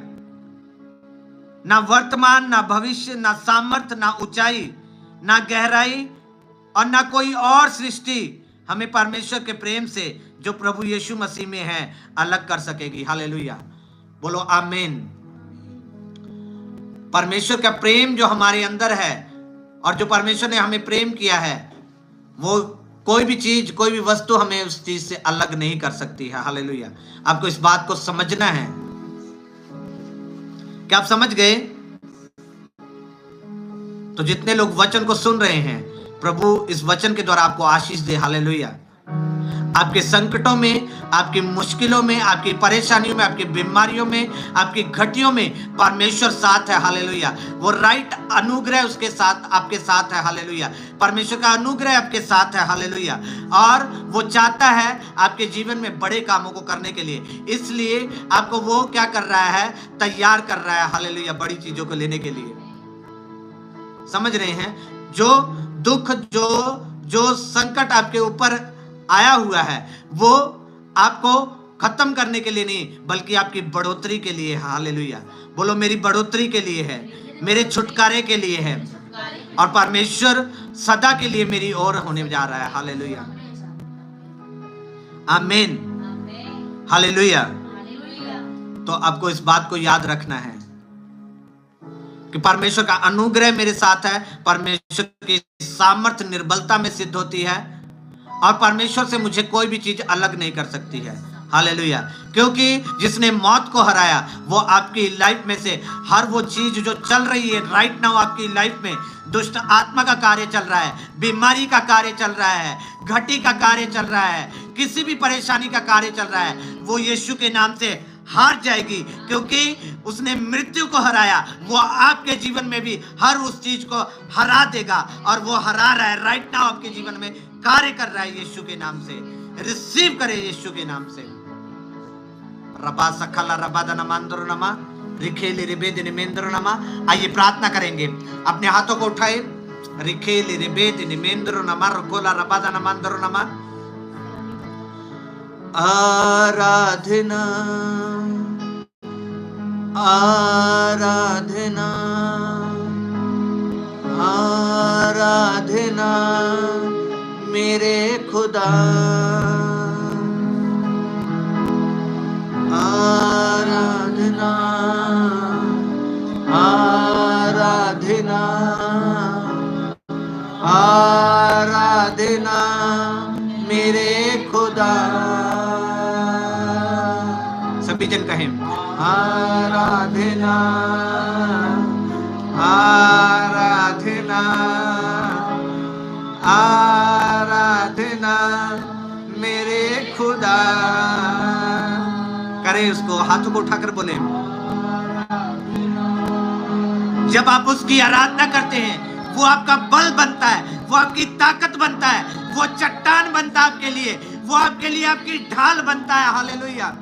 ना वर्तमान, ना भविष्य, ना सामर्थ, ना ऊंचाई, ना गहराई और ना कोई और सृष्टि हमें परमेश्वर के प्रेम से जो प्रभु यीशु मसीह में है अलग कर सकेगी। हालेलुया, बोलो आमीन। परमेश्वर का प्रेम जो हमारे अंदर है और जो परमेश्वर ने हमें प्रेम किया है, वो कोई भी चीज, कोई भी वस्तु हमें उस चीज से अलग नहीं कर सकती है। हालेलुया, आपको इस बात को समझना है। क्या आप समझ गए? तो जितने लोग वचन को सुन रहे हैं, प्रभु इस वचन के द्वारा आपको आशीष दे। हालेलुया, आपके संकटों में, आपकी मुश्किलों में, आपकी परेशानियों में, आपकी बीमारियों में, आपकी घटियों में परमेश्वर साथ है। हालेलुया, वो राइट अनुग्रह उसके साथ, आपके साथ है। हालेलुया, परमेश्वर का अनुग्रह आपके साथ है। हालेलुया, और वो चाहता है आपके जीवन में बड़े कामों को करने के लिए, इसलिए आपको वो क्या कर रहा है? तैयार कर रहा है। हालेलुया, बड़ी चीजों को लेने के लिए। समझ रहे हैं? जो दुख, जो संकट आपके ऊपर आया हुआ है, वो आपको खत्म करने के लिए नहीं, बल्कि आपकी बढ़ोतरी के लिए। हालेलुया, बोलो मेरी बढ़ोतरी के लिए है, मेरे छुटकारे के लिए है, और परमेश्वर सदा के लिए मेरी ओर होने जा रहा है। हालेलुया, आमीन, हालेलुया। तो आपको इस बात को याद रखना है कि परमेश्वर का अनुग्रह मेरे साथ है, परमेश्वर की सामर्थ निर्बलता में सिद्ध होती है, और परमेश्वर से मुझे कोई भी चीज अलग नहीं कर सकती है। हालेलुया, क्योंकि जिसने मौत को हराया, वो आपकी लाइफ में से हर वो चीज जो चल रही है राइट नाउ आपकी लाइफ में, दुष्ट आत्मा का कार्य चल रहा है, बीमारी का कार्य चल रहा है, घटी का कार्य चल रहा है, किसी भी परेशानी का कार्य चल रहा है, वो यीशु के नाम से हार जाएगी, क्योंकि उसने मृत्यु को हराया। वो आपके जीवन में भी हर उस चीज को हरा देगा, और वो हरा रहा है राइट नाउ आपके जीवन में, कार्य कर रहा है यीशु के नाम से। रिसीव करे यीशु के नाम से। रबा सखला रबा दनमांदर नमा रिखेले रिबेद निमेंद्र नमा। आइए प्रार्थना करेंगे, अपने हाथों को उठाए। रिखेले रिबेद निमेंद्र नमा रकोला रबा दनमांदर नमा। आराधना आराधना आराधना मेरे खुदा, आराधना आराधना आराधना मेरे खुदा। सभी जन कहें आराधना आराधना आराधना मेरे खुदा। करें उसको, हाथों को उठाकर बोले। जब आप उसकी आराधना करते हैं, वो आपका बल बनता है, वो आपकी ताकत बनता है, वो चट्टान बनता है आपके लिए, वो आपके लिए आपकी ढाल बनता है। हालेलुया,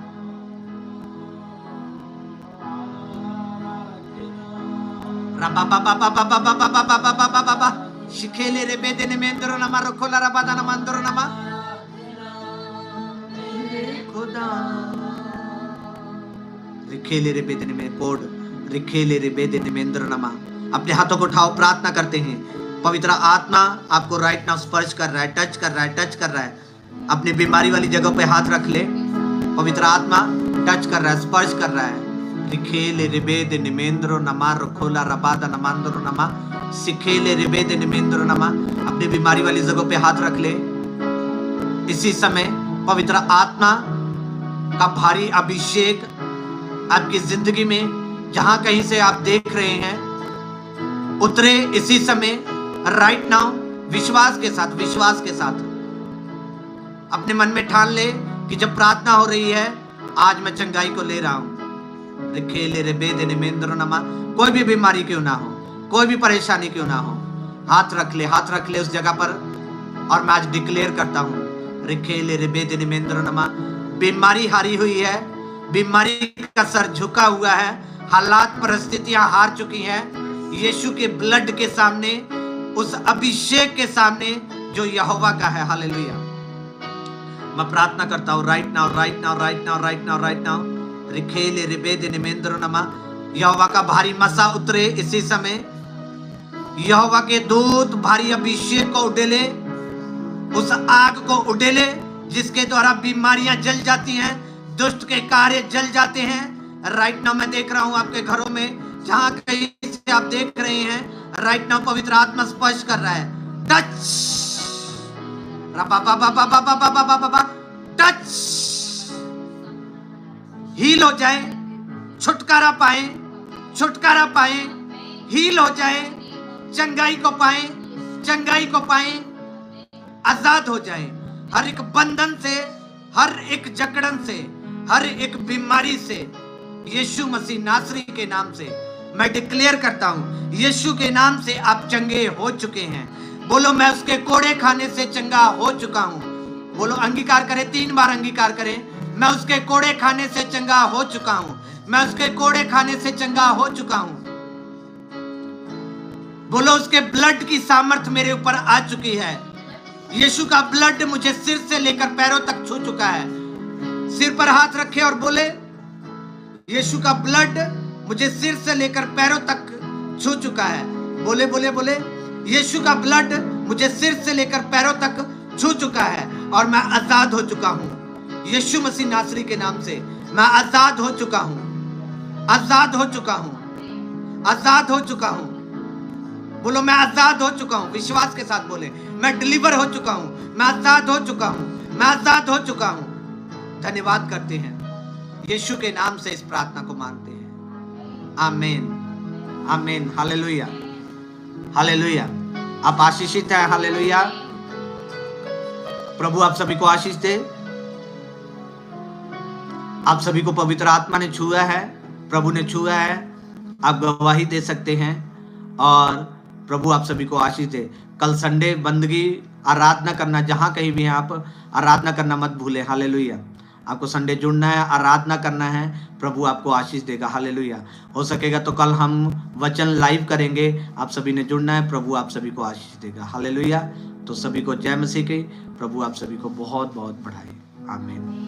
रबा बाबा बाबा बाबा बाबा बाबा बाबा बाबा शिखेले रे बेदने मेंद्रो नमा रखोला रबा दाना मंद्रो नमा खुदा। रिखेले रे बेदने में कोड रिखेले रे बेदने मेंद्रो नमा। अपने हाथों को उठाओ, प्रार्थना करते हैं। पवित्र आत्मा आपको राइट नाउ स्पर्श कर रहा है, टच कर रहा है, टच कर रहा है। अपनी बीमारी वाली जगह पे हाथ रख ले। पवित्र आत्मा टच कर रहा है, स्पर्श कर रहा है। रिखेले रिबेद निमेंद्रो नमा रखोला रबादा नमांद्रो नमा सिखेले रिबेद निमेंद्रो नमा। अपनी बीमारी वाली जगह पे हाथ रख ले। इसी समय पवित्र आत्मा का भारी अभिषेक आपकी जिंदगी में जहां कहीं से आप देख रहे हैं उतरे इसी समय, राइट नाउ, विश्वास के साथ, विश्वास के साथ अपने मन में ठान ले कि जब प्रार्थना हो रही है, आज मैं चंगाई को ले रहा हूं। रिखेले रिबेद निमेंद्रो नमा। कोई भी बीमारी क्यों ना हो, कोई भी परेशानी क्यों ना हो, हाथ रख ले, हाथ रख ले उस जगह पर। और मैं आज डिक्लेयर करता हूं, रिखेले रिबेद निमेंद्रो नमा। बीमारी हारी हुई है, बीमारी का सर झुका हुआ है, हालात परिस्थितियां हार चुकी हैं। यीशु के ब्लड के सामने उस अभिषेक के सामने जो यहोवा का है। हालेलुया। मैं प्रार्थना करता हूँ right now, right now, right now, right now, right now. रिखेले रिबेद निमेंद्र नमा, यहोवा का भारी मसा उतरे इसी समय। यहोवा के दूत भारी अभिषेक को उड़ेले, उस आग को उड़ेले जिसके द्वारा बीमारियां जल जाती हैं, दुष्ट के कार्य जल जाते हैं। राइट नाउ मैं देख रहा हूं आपके घरों में, जहां कहीं से आप देख रहे हैं, राइट नाउ पवित्र आत्मा स्पर्श कर रहा है। टच, टच, हील हो जाए, छुटकारा पाए, छुटकारा पाए, हील हो जाए, चंगाई को पाए, चंगाई को पाए, आजाद हो जाए हर एक बंधन से, हर एक जकड़न से, हर एक बीमारी से। यीशु मसीह नासरी के नाम से मैं डिक्लेयर करता हूं, यीशु के नाम से आप चंगे हो चुके हैं। बोलो मैं उसके कोड़े खाने से चंगा हो चुका हूं। बोलो अंगीकार करें, 3 बार अंगीकार करें। मैं उसके कोड़े खाने से चंगा हो चुका हूं, मैं उसके कोड़े खाने से चंगा हो चुका हूं। बोलो उसके ब्लड की सामर्थ मेरे ऊपर आ चुकी है। यीशु का ब्लड मुझे सिर से लेकर पैरों तक छू चुका है। सिर पर हाथ रखे और बोले यीशु का ब्लड मुझे सिर से लेकर पैरों तक छू चुका है। बोले बोले बोले यीशु का ब्लड मुझे सिर से लेकर पैरों तक छू चुका है और मैं आजाद हो चुका हूं। यीशु मसीह नासरी के नाम से मैं आजाद हो चुका हूं, आजाद हो चुका हूं, आजाद हो चुका हूं। बोलो मैं आजाद हो चुका हूं। विश्वास के साथ बोले मैं डिलीवर हो चुका हूं, मैं आजाद हो चुका हूं, मैं आजाद हो चुका हूं। धन्यवाद करते हैं, यीशु के नाम से इस प्रार्थना को मांगते हैं। आमीन, आमीन, हालेलुया, हालेलुया। आप आशीषित हैं, हालेलुया। प्रभु आप सभी को आशीष दे। आप सभी को पवित्र आत्मा ने छुआ है, प्रभु ने छुआ है। आप गवाही दे सकते हैं और प्रभु आप सभी को आशीष दे। कल संडे बंदगी आराधना करना, जहां कहीं भी हैं आप आराधना करना मत भूलें। हालेलुया। आपको संडे जुड़ना है, आराधना करना है, प्रभु आपको आशीष देगा। हालेलुया। हो सकेगा तो कल हम वचन लाइव करेंगे, आप सभी ने जुड़ना है, प्रभु आप सभी को आशीष देगा। हालेलुया। तो सभी को जय मसीह की। प्रभु आप सभी को बहुत बहुत बढ़ाए। आमीन।